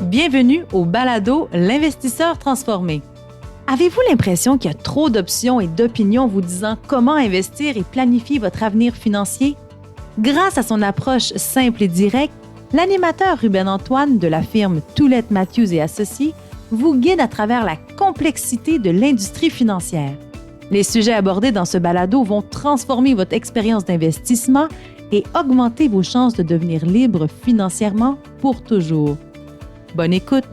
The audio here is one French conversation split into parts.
Bienvenue au balado L'investisseur transformé. Avez-vous l'impression qu'il y a trop d'options et d'opinions vous disant comment investir et planifier votre avenir financier? Grâce à son approche simple et directe, l'animateur Ruben Antoine de la firme Toulette Matthews et Associés vous guide à travers la complexité de l'industrie financière. Les sujets abordés dans ce balado vont transformer votre expérience d'investissement et augmenter vos chances de devenir libre financièrement pour toujours. Bonne écoute!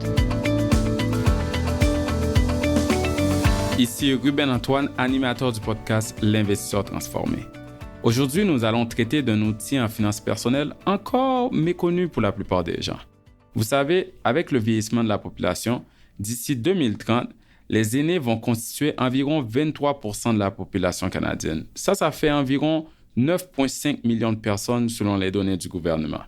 Ici Ruben Antoine, animateur du podcast L'Investisseur transformé. Aujourd'hui, nous allons traiter d'un outil en finance personnelle encore méconnu pour la plupart des gens. Vous savez, avec le vieillissement de la population, d'ici 2030, les aînés vont constituer environ 23% de la population canadienne. Ça fait environ 9,5 millions de personnes selon les données du gouvernement.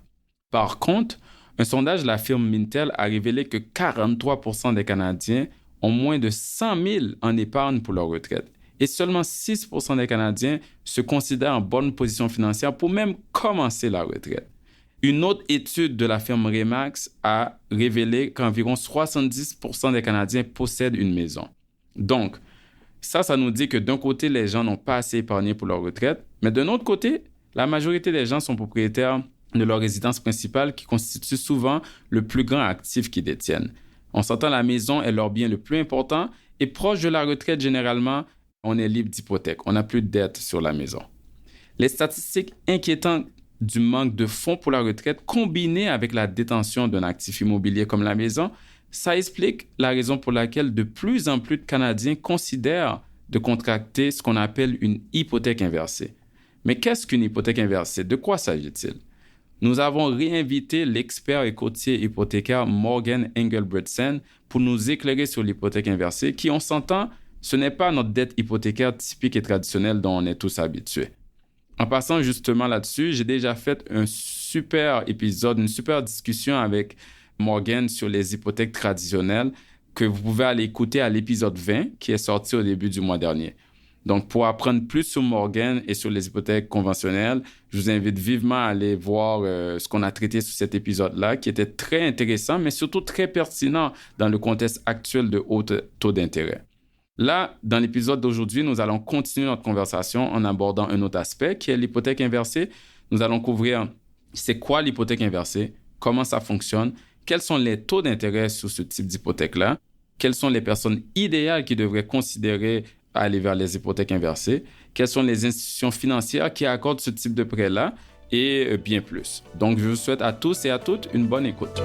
Par contre, un sondage de la firme Mintel a révélé que 43% des Canadiens ont moins de 100 000 en épargne pour leur retraite. Et seulement 6% des Canadiens se considèrent en bonne position financière pour même commencer la retraite. Une autre étude de la firme Remax a révélé qu'environ 70% des Canadiens possèdent une maison. Donc, ça nous dit que d'un côté, les gens n'ont pas assez épargné pour leur retraite, mais d'un autre côté, la majorité des gens sont propriétaires de leur résidence principale qui constitue souvent le plus grand actif qu'ils détiennent. On s'entend, la maison est leur bien le plus important et proche de la retraite, généralement, on est libre d'hypothèque. On n'a plus de dette sur la maison. Les statistiques inquiétantes du manque de fonds pour la retraite combinées avec la détention d'un actif immobilier comme la maison, ça explique la raison pour laquelle de plus en plus de Canadiens considèrent de contracter ce qu'on appelle une hypothèque inversée. Mais qu'est-ce qu'une hypothèque inversée? De quoi s'agit-il? Nous avons réinvité l'expert et courtier hypothécaire Morgan Engelbretsen pour nous éclairer sur l'hypothèque inversée qui, on s'entend, ce n'est pas notre dette hypothécaire typique et traditionnelle dont on est tous habitués. En passant justement là-dessus, j'ai déjà fait un super épisode, une super discussion avec Morgan sur les hypothèques traditionnelles que vous pouvez aller écouter à l'épisode 20 qui est sorti au début du mois dernier. Donc, pour apprendre plus sur Morgan et sur les hypothèques conventionnelles, je vous invite vivement à aller voir ce qu'on a traité sur cet épisode-là, qui était très intéressant, mais surtout très pertinent dans le contexte actuel de haut taux d'intérêt. Là, dans l'épisode d'aujourd'hui, nous allons continuer notre conversation en abordant un autre aspect qui est l'hypothèque inversée. Nous allons couvrir c'est quoi l'hypothèque inversée, comment ça fonctionne, quels sont les taux d'intérêt sur ce type d'hypothèque-là, quelles sont les personnes idéales qui devraient considérer aller vers les hypothèques inversées, quelles sont les institutions financières qui accordent ce type de prêt-là et bien plus. Donc, je vous souhaite à tous et à toutes une bonne écoute.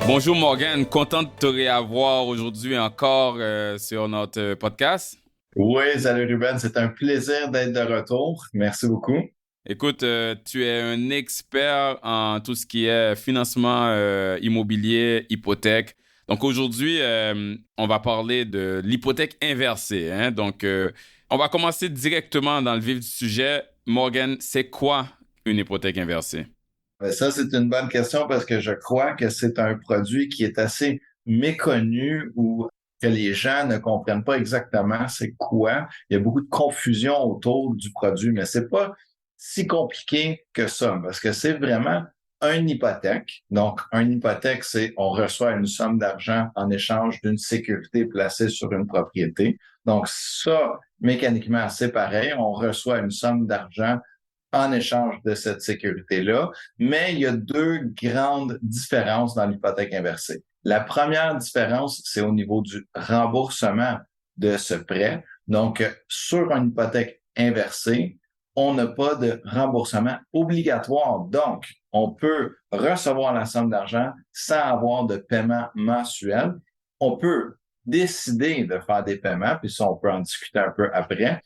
Bonjour Morgan, content de te réavoir aujourd'hui encore sur notre podcast. Oui, salut Ruben, c'est un plaisir d'être de retour. Merci beaucoup. Écoute, tu es un expert en tout ce qui est financement immobilier, hypothèque. Donc aujourd'hui, on va parler de l'hypothèque inversée. Donc, on va commencer directement dans le vif du sujet. Morgan, c'est quoi une hypothèque inversée? Ça, c'est une bonne question parce que je crois que c'est un produit qui est assez méconnu ou que les gens ne comprennent pas exactement c'est quoi. Il y a beaucoup de confusion autour du produit, mais c'est pas si compliqué que ça parce que c'est vraiment une hypothèque. Donc, une hypothèque, c'est on reçoit une somme d'argent en échange d'une sécurité placée sur une propriété. Donc, ça, mécaniquement, c'est pareil. On reçoit une somme d'argent en échange de cette sécurité-là. Mais il y a deux grandes différences dans l'hypothèque inversée. La première différence, c'est au niveau du remboursement de ce prêt. Donc, sur une hypothèque inversée, on n'a pas de remboursement obligatoire. Donc, on peut recevoir la somme d'argent sans avoir de paiement mensuel. On peut décider de faire des paiements, puis ça, on peut en discuter un peu après.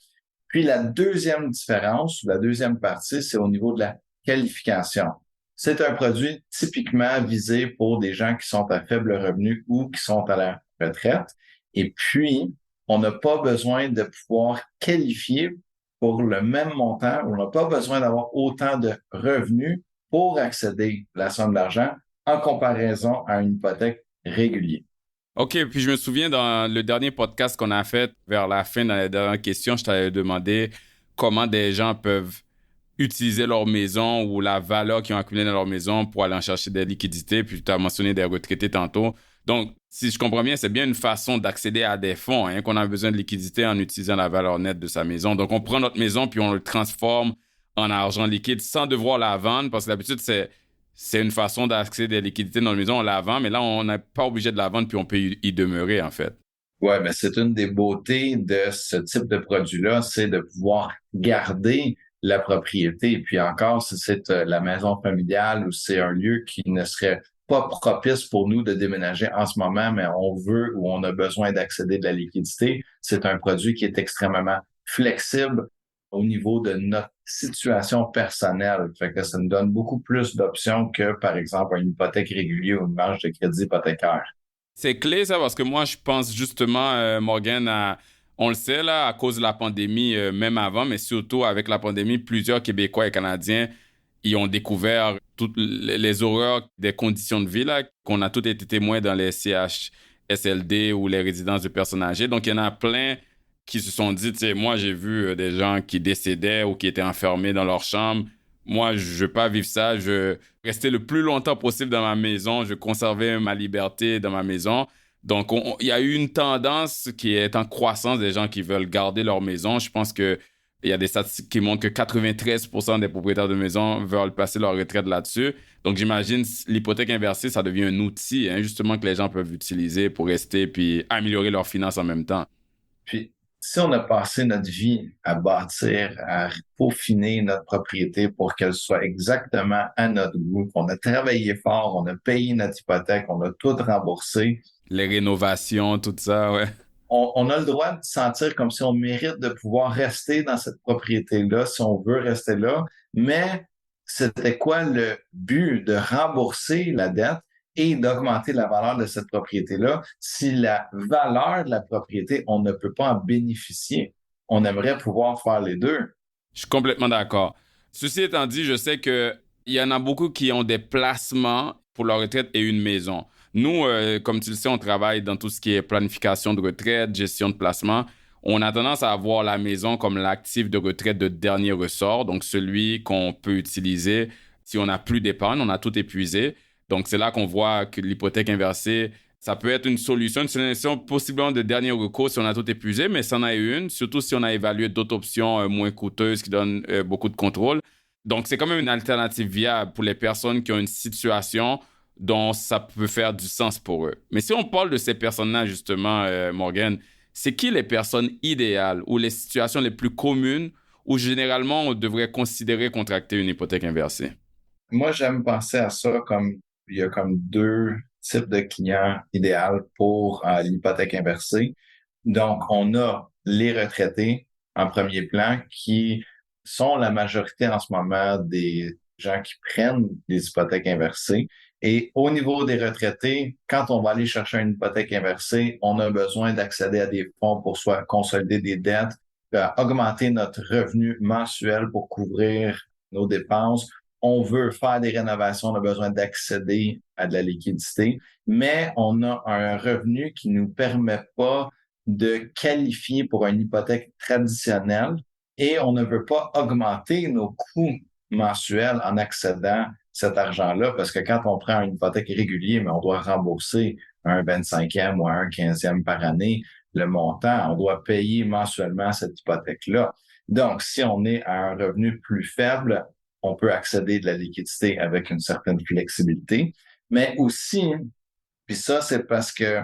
Puis la deuxième différence, la deuxième partie, c'est au niveau de la qualification. C'est un produit typiquement visé pour des gens qui sont à faible revenu ou qui sont à la retraite. Et puis, on n'a pas besoin de pouvoir qualifier pour le même montant. On n'a pas besoin d'avoir autant de revenus pour accéder à la somme d'argent en comparaison à une hypothèque régulière. OK, puis je me souviens dans le dernier podcast qu'on a fait vers la fin, dans les dernières questions, je t'avais demandé comment des gens peuvent utiliser leur maison ou la valeur qu'ils ont accumulée dans leur maison pour aller en chercher des liquidités. Puis tu as mentionné des retraités tantôt. Donc, si je comprends bien, c'est bien une façon d'accéder à des fonds, hein, qu'on a besoin de liquidités en utilisant la valeur nette de sa maison. Donc, on prend notre maison puis on le transforme en argent liquide sans devoir la vendre parce que d'habitude, c'est une façon d'accéder des liquidités dans la maison, on la vend, mais là, on n'est pas obligé de la vendre puis on peut y demeurer, en fait. Ouais, mais c'est une des beautés de ce type de produit-là, c'est de pouvoir garder la propriété. Et puis encore, si c'est la maison familiale ou c'est un lieu qui ne serait pas propice pour nous de déménager en ce moment, mais on veut ou on a besoin d'accéder de la liquidité, c'est un produit qui est extrêmement flexible au niveau de notre situation personnelle. Fait que ça nous donne beaucoup plus d'options que, par exemple, une hypothèque régulière ou une marge de crédit hypothécaire. C'est clé, ça, parce que moi, je pense justement, Morgan, on le sait, là, à cause de la pandémie, même avant, mais surtout avec la pandémie, plusieurs Québécois et Canadiens y ont découvert toutes les horreurs des conditions de vie, là, qu'on a tous été témoins dans les CHSLD ou les résidences de personnes âgées. Donc, il y en a plein qui se sont dit, tu sais, moi, j'ai vu des gens qui décédaient ou qui étaient enfermés dans leur chambre. Moi, je ne veux pas vivre ça. Je veux rester le plus longtemps possible dans ma maison. Je veux conserver ma liberté dans ma maison. Donc, il y a eu une tendance qui est en croissance des gens qui veulent garder leur maison. Je pense qu'il y a des statistiques qui montrent que 93% des propriétaires de maisons veulent passer leur retraite là-dessus. Donc, j'imagine l'hypothèque inversée, ça devient un outil, hein, justement, que les gens peuvent utiliser pour rester puis améliorer leurs finances en même temps. Puis, si on a passé notre vie à bâtir, à peaufiner notre propriété pour qu'elle soit exactement à notre goût, qu'on a travaillé fort, on a payé notre hypothèque, on a tout remboursé. Les rénovations, tout ça, ouais. On a le droit de sentir comme si on mérite de pouvoir rester dans cette propriété-là, si on veut rester là. Mais c'était quoi le but de rembourser la dette et d'augmenter la valeur de cette propriété-là? Si la valeur de la propriété, on ne peut pas en bénéficier, on aimerait pouvoir faire les deux. Je suis complètement d'accord. Ceci étant dit, je sais qu'il y en a beaucoup qui ont des placements pour leur retraite et une maison. Nous, comme tu le sais, on travaille dans tout ce qui est planification de retraite, gestion de placement. On a tendance à voir la maison comme l'actif de retraite de dernier ressort, donc celui qu'on peut utiliser si on n'a plus d'épargne, on a tout épuisé. Donc, c'est là qu'on voit que l'hypothèque inversée, ça peut être une solution possiblement de dernier recours si on a tout épuisé, mais c'en est une, surtout si on a évalué d'autres options moins coûteuses qui donnent beaucoup de contrôle. Donc, c'est quand même une alternative viable pour les personnes qui ont une situation dont ça peut faire du sens pour eux. Mais si on parle de ces personnes-là, justement, Morgan, c'est qui les personnes idéales ou les situations les plus communes où généralement on devrait considérer contracter une hypothèque inversée? Moi, j'aime penser à ça comme il y a comme deux types de clients idéaux pour l'hypothèque inversée. Donc, on a les retraités en premier plan qui sont la majorité en ce moment des gens qui prennent des hypothèques inversées. Et au niveau des retraités, quand on va aller chercher une hypothèque inversée, on a besoin d'accéder à des fonds pour soit consolider des dettes, augmenter notre revenu mensuel pour couvrir nos dépenses. On veut faire des rénovations, on a besoin d'accéder à de la liquidité, mais on a un revenu qui ne nous permet pas de qualifier pour une hypothèque traditionnelle et on ne veut pas augmenter nos coûts mensuels en accédant à cet argent-là parce que quand on prend une hypothèque régulière, mais on doit rembourser un 25e ou un 15e par année, le montant, on doit payer mensuellement cette hypothèque-là. Donc, si on est à un revenu plus faible, on peut accéder de la liquidité avec une certaine flexibilité, mais aussi, puis ça, c'est parce que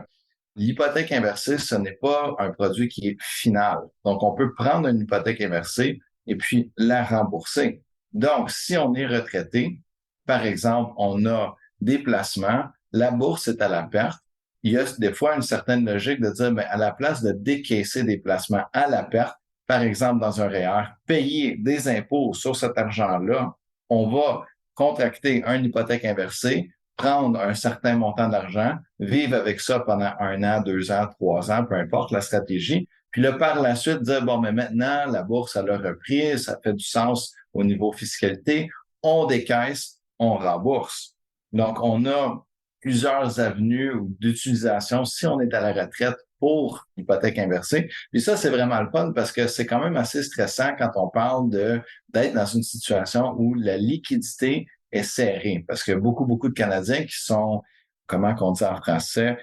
l'hypothèque inversée, ce n'est pas un produit qui est final. Donc, on peut prendre une hypothèque inversée et puis la rembourser. Donc, si on est retraité, par exemple, on a des placements, la bourse est à la perte, il y a des fois une certaine logique de dire, mais à la place de décaisser des placements à la perte, par exemple dans un REER, payer des impôts sur cet argent-là, on va contracter une hypothèque inversée, prendre un certain montant d'argent, vivre avec ça pendant 1 an, 2 ans, 3 ans, peu importe la stratégie, puis là, par la suite, dire, bon, mais maintenant, la bourse, elle a repris, ça fait du sens au niveau fiscalité, on décaisse, on rembourse. Donc, on a plusieurs avenues d'utilisation si on est à la retraite pour l'hypothèque inversée. Puis ça, c'est vraiment le fun parce que c'est quand même assez stressant quand on parle d'être dans une situation où la liquidité est serrée. Parce que beaucoup de Canadiens qui sont, comment qu'on dit en français,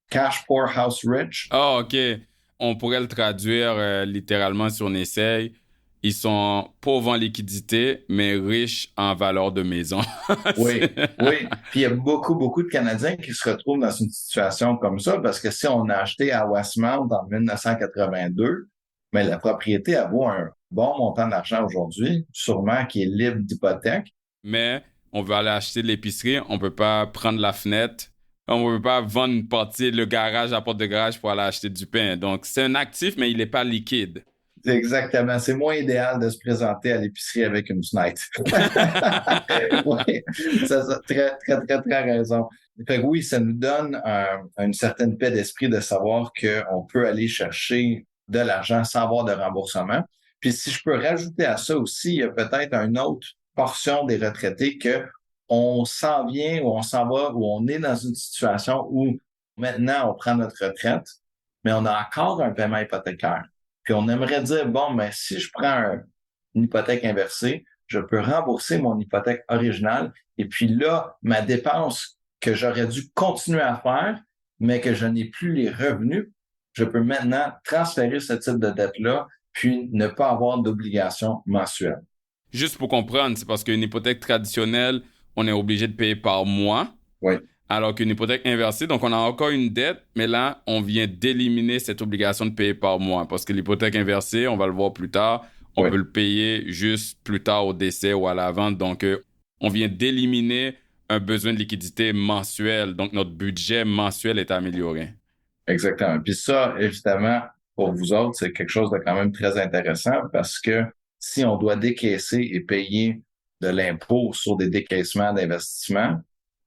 cash poor, house rich. Ah, OK. On pourrait le traduire littéralement si on essaye. Ils sont pauvres en liquidité, mais riches en valeur de maison. Oui, oui. Puis il y a beaucoup de Canadiens qui se retrouvent dans une situation comme ça parce que si on a acheté à Westmount en 1982, mais la propriété elle vaut un bon montant d'argent aujourd'hui, sûrement qui est libre d'hypothèque. Mais on veut aller acheter de l'épicerie, on peut pas prendre la fenêtre, on peut pas vendre une partie, le garage, la porte de garage pour aller acheter du pain. Donc, c'est un actif, mais il n'est pas liquide. Exactement. C'est moins idéal de se présenter à l'épicerie avec une fenêtre. Oui, ça a très raison. Fait que oui, ça nous donne une certaine paix d'esprit de savoir qu'on peut aller chercher de l'argent sans avoir de remboursement. Puis si je peux rajouter à ça aussi, il y a peut-être une autre portion des retraités que on s'en vient ou on s'en va ou on est dans une situation où maintenant on prend notre retraite, mais on a encore un paiement hypothécaire. Puis on aimerait dire, bon, mais si je prends une hypothèque inversée, je peux rembourser mon hypothèque originale. Et puis là, ma dépense que j'aurais dû continuer à faire, mais que je n'ai plus les revenus, je peux maintenant transférer ce type de dette-là, puis ne pas avoir d'obligation mensuelle. Juste pour comprendre, c'est parce qu'une hypothèque traditionnelle, on est obligé de payer par mois. Oui. Alors qu'une hypothèque inversée, donc on a encore une dette, mais là, on vient d'éliminer cette obligation de payer par mois. Parce que l'hypothèque inversée, on va le voir plus tard, on peut le payer juste plus tard au décès ou à la vente. Donc, on vient d'éliminer un besoin de liquidité mensuel. Donc, notre budget mensuel est amélioré. Exactement. Puis ça, évidemment, pour vous autres, c'est quelque chose de quand même très intéressant parce que si on doit décaisser et payer de l'impôt sur des décaissements d'investissement,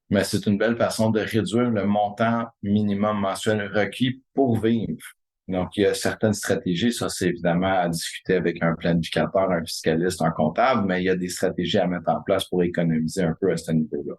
mais c'est une belle façon de réduire le montant minimum mensuel requis pour vivre. Donc, il y a certaines stratégies, ça c'est évidemment à discuter avec un planificateur, un fiscaliste, un comptable, mais il y a des stratégies à mettre en place pour économiser un peu à ce niveau-là.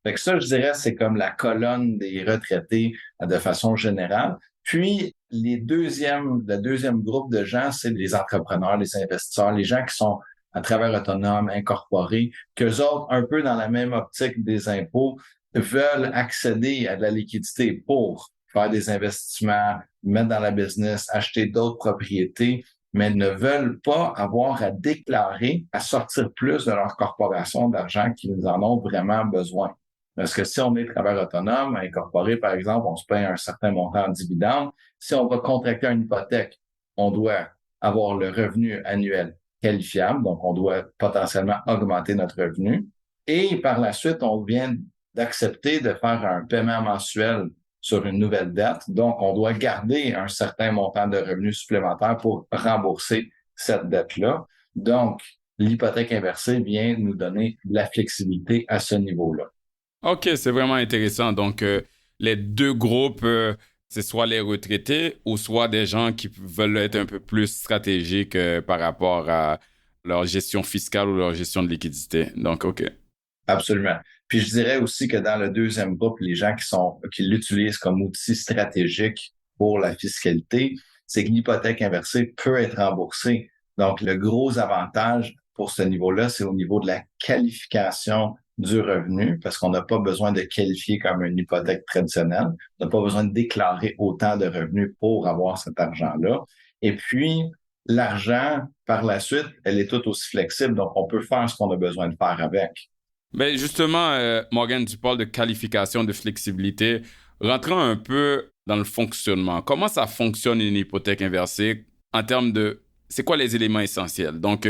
Fait que ça, je dirais, c'est comme la colonne des retraités de façon générale. Puis, le deuxième groupe de gens, c'est les entrepreneurs, les investisseurs, les gens qui sont à travers autonomes, incorporés, qu'eux autres, un peu dans la même optique des impôts, veulent accéder à de la liquidité pour faire des investissements, mettre dans la business, acheter d'autres propriétés, mais ne veulent pas avoir à déclarer, à sortir plus de leur corporation d'argent qu'ils en ont vraiment besoin. Parce que si on est travailleur autonome, incorporé, par exemple, on se paye un certain montant en dividendes. Si on va contracter une hypothèque, on doit avoir le revenu annuel qualifiable, donc on doit potentiellement augmenter notre revenu. Et par la suite, on vient d'accepter de faire un paiement mensuel sur une nouvelle dette. Donc, on doit garder un certain montant de revenus supplémentaires pour rembourser cette dette-là. Donc, l'hypothèque inversée vient nous donner de la flexibilité à ce niveau-là. OK, c'est vraiment intéressant. Donc, les deux groupes, c'est soit les retraités ou soit des gens qui veulent être un peu plus stratégiques par rapport à leur gestion fiscale ou leur gestion de liquidité. Donc, OK. Absolument. Puis je dirais aussi que dans le deuxième groupe, les gens qui l'utilisent comme outil stratégique pour la fiscalité, c'est que l'hypothèque inversée peut être remboursée. Donc, le gros avantage pour ce niveau-là, c'est au niveau de la qualification du revenu, parce qu'on n'a pas besoin de qualifier comme une hypothèque traditionnelle. On n'a pas besoin de déclarer autant de revenus pour avoir cet argent-là. Et puis, l'argent, par la suite, elle est tout aussi flexible, donc on peut faire ce qu'on a besoin de faire avec. Ben justement, Morgan, tu parles de qualification, de flexibilité. Rentrons un peu dans le fonctionnement. Comment ça fonctionne une hypothèque inversée en termes de... C'est quoi les éléments essentiels? Donc,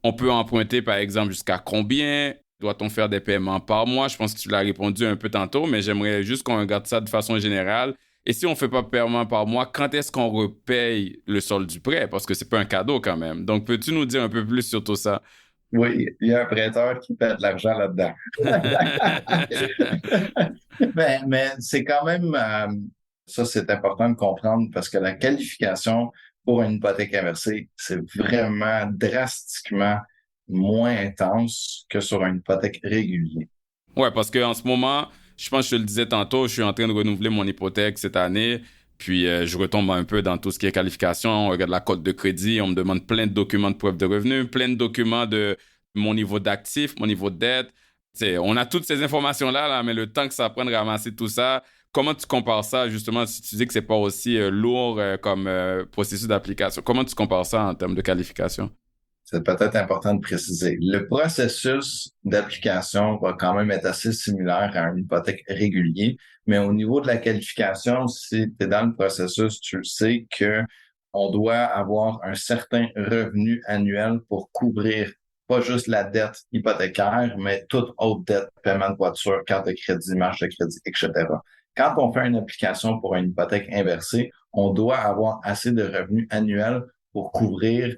on peut emprunter, par exemple, jusqu'à combien? Doit-on faire des paiements par mois? Je pense que tu l'as répondu un peu tantôt, mais j'aimerais juste qu'on regarde ça de façon générale. Et si on ne fait pas de paiement par mois, quand est-ce qu'on repaye le solde du prêt? Parce que c'est pas un cadeau quand même. Donc, peux-tu nous dire un peu plus sur tout ça? Oui, il y a un prêteur qui paie de l'argent là-dedans. mais c'est quand même, ça c'est important de comprendre parce que la qualification pour une hypothèque inversée, c'est vraiment drastiquement moins intense que sur une hypothèque régulière. Ouais, parce qu'en ce moment, je pense que je te le disais tantôt, je suis en train de renouveler mon hypothèque cette année. Puis je retombe un peu dans tout ce qui est qualification, on regarde la cote de crédit, on me demande plein de documents de preuve de revenus, plein de documents de mon niveau d'actif, mon niveau de dette. T'sais, on a toutes ces informations-là, là, mais le temps que ça prend de ramasser tout ça, comment tu compares ça, justement, si tu dis que c'est pas aussi lourd comme processus d'application, comment tu compares ça en termes de qualification? C'est peut-être important de préciser. Le processus d'application va quand même être assez similaire à une hypothèque régulier, mais au niveau de la qualification, si tu es dans le processus, tu sais que on doit avoir un certain revenu annuel pour couvrir pas juste la dette hypothécaire, mais toute autre dette, paiement de voiture, carte de crédit, marge de crédit, etc. Quand on fait une application pour une hypothèque inversée, on doit avoir assez de revenus annuels pour couvrir,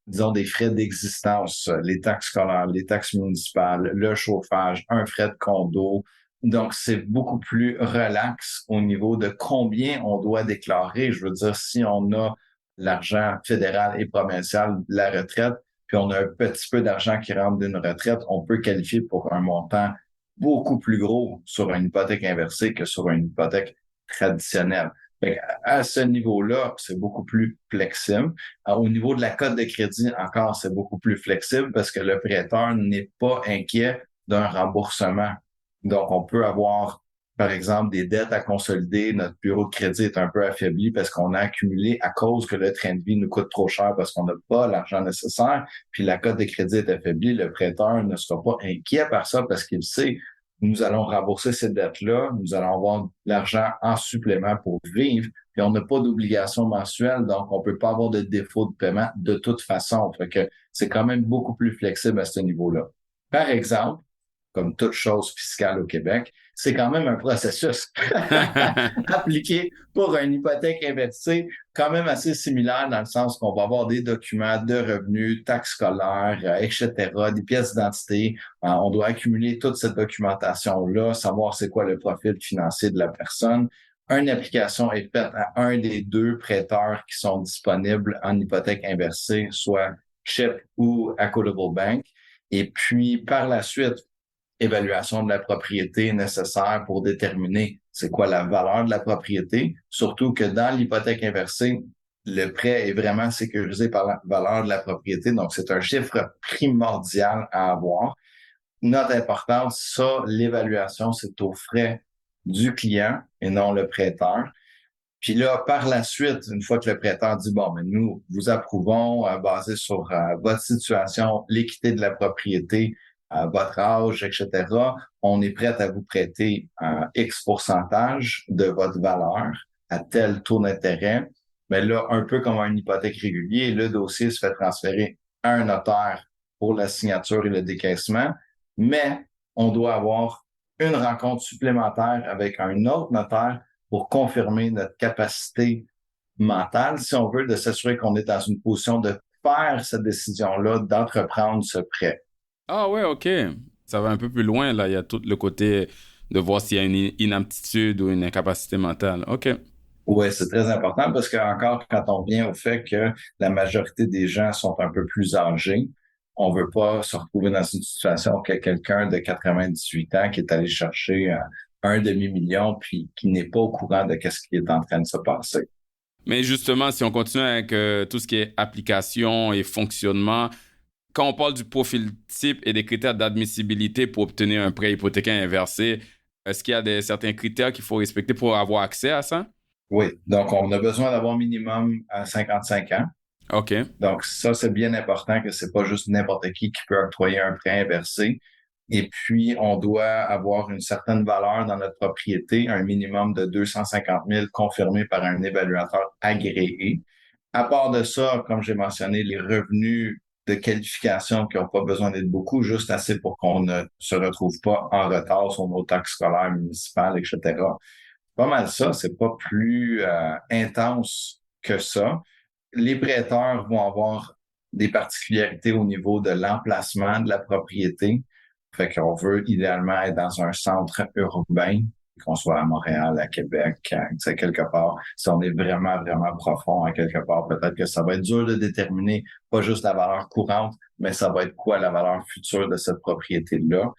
disons, des frais d'existence, les taxes scolaires, les taxes municipales, le chauffage, un frais de condo. Donc, c'est beaucoup plus relax au niveau de combien on doit déclarer. Je veux dire, si on a l'argent fédéral et provincial de la retraite, puis on a un petit peu d'argent qui rentre d'une retraite, on peut qualifier pour un montant beaucoup plus gros sur une hypothèque inversée que sur une hypothèque traditionnelle. Fait à ce niveau-là, c'est beaucoup plus flexible. Alors, au niveau de la cote de crédit, encore, c'est beaucoup plus flexible parce que le prêteur n'est pas inquiet d'un remboursement. Donc, on peut avoir, par exemple, des dettes à consolider. Notre bureau de crédit est un peu affaibli parce qu'on a accumulé à cause que le train de vie nous coûte trop cher parce qu'on n'a pas l'argent nécessaire. Puis la cote de crédit est affaiblie. Le prêteur ne sera pas inquiet par ça parce qu'il sait nous allons rembourser ces dettes-là, nous allons avoir de l'argent en supplément pour vivre, puis on n'a pas d'obligation mensuelle, donc on peut pas avoir de défaut de paiement de toute façon. Fait que c'est quand même beaucoup plus flexible à ce niveau-là. Par exemple, comme toute chose fiscale au Québec, c'est quand même un processus appliqué pour une hypothèque inversée, quand même assez similaire dans le sens qu'on va avoir des documents de revenus, taxes scolaires, etc., des pièces d'identité. On doit accumuler toute cette documentation-là, savoir c'est quoi le profil financier de la personne. Une application est faite à un des deux prêteurs qui sont disponibles en hypothèque inversée, soit CHIP ou Equitable Bank. Et puis, par la suite, évaluation de la propriété nécessaire pour déterminer c'est quoi la valeur de la propriété, surtout que dans l'hypothèque inversée, le prêt est vraiment sécurisé par la valeur de la propriété, donc c'est un chiffre primordial à avoir. Note importante, ça, l'évaluation, c'est aux frais du client et non le prêteur. Puis là, par la suite, une fois que le prêteur dit, bon, mais nous, vous approuvons, basé sur votre situation, l'équité de la propriété, votre âge, etc., on est prêt à vous prêter X pourcentage de votre valeur à tel taux d'intérêt. Mais là, un peu comme une hypothèque régulière, le dossier se fait transférer à un notaire pour la signature et le décaissement, mais on doit avoir une rencontre supplémentaire avec un autre notaire pour confirmer notre capacité mentale, si on veut, de s'assurer qu'on est dans une position de faire cette décision-là, d'entreprendre ce prêt. Ah ouais, OK. Ça va un peu plus loin, là. Il y a tout le côté de voir s'il y a une inaptitude ou une incapacité mentale. OK. Oui, c'est très important parce que encore quand on vient au fait que la majorité des gens sont un peu plus âgés, on veut pas se retrouver dans une situation que quelqu'un de 98 ans qui est allé chercher un demi-million puis qui n'est pas au courant de ce qui est en train de se passer. Mais justement, si on continue avec tout ce qui est application et fonctionnement, quand on parle du profil type et des critères d'admissibilité pour obtenir un prêt hypothécaire inversé, est-ce qu'il y a certains critères qu'il faut respecter pour avoir accès à ça? Oui, donc on a besoin d'avoir minimum 55 ans. OK. Donc ça, c'est bien important que c'est pas juste n'importe qui peut octroyer un prêt inversé. Et puis, on doit avoir une certaine valeur dans notre propriété, un minimum de 250 000 confirmé par un évaluateur agréé. À part de ça, comme j'ai mentionné, les revenus de qualification qui n'ont pas besoin d'être beaucoup, juste assez pour qu'on ne se retrouve pas en retard sur nos taxes scolaires, municipales, etc. Pas mal ça, c'est pas plus intense que ça. Les prêteurs vont avoir des particularités au niveau de l'emplacement de la propriété. Fait qu'on veut idéalement être dans un centre urbain, qu'on soit à Montréal, à Québec, quelque part. Si on est vraiment, vraiment profond à quelque part, peut-être que ça va être dur de déterminer pas juste la valeur courante, mais ça va être quoi la valeur future de cette propriété-là.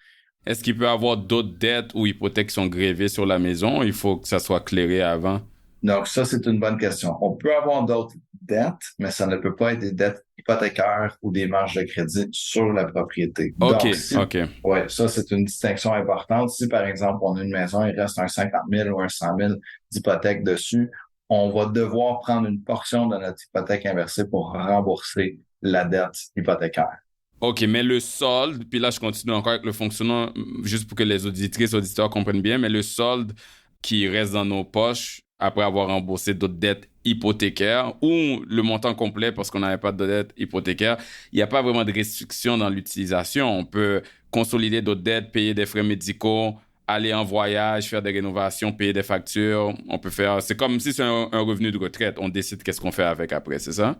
Est-ce qu'il peut y avoir d'autres dettes ou hypothèques qui sont grévées sur la maison? Il faut que ça soit clairé avant. Donc, ça, c'est une bonne question. On peut avoir d'autres dettes, mais ça ne peut pas être des dettes hypothécaires ou des marges de crédit sur la propriété. OK, Donc, si, OK. ouais, ça, c'est une distinction importante. Si, par exemple, on a une maison, il reste un 50 000 ou un 100 000 d'hypothèque dessus, on va devoir prendre une portion de notre hypothèque inversée pour rembourser la dette hypothécaire. OK, mais le solde, puis là, je continue encore avec le fonctionnement, juste pour que les auditrices, auditeurs comprennent bien, mais le solde qui reste dans nos poches après avoir remboursé d'autres dettes hypothécaires ou le montant complet parce qu'on n'avait pas de dette hypothécaire, il n'y a pas vraiment de restriction dans l'utilisation. On peut consolider d'autres dettes, payer des frais médicaux, aller en voyage, faire des rénovations, payer des factures. On peut faire... C'est comme si c'est un revenu de retraite. On décide qu'est-ce qu'on fait avec après, c'est ça?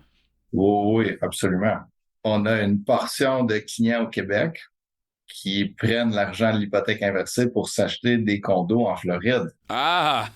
Oui, oui, absolument. On a une portion de clients au Québec qui prennent l'argent de l'hypothèque inversée pour s'acheter des condos en Floride. Ah!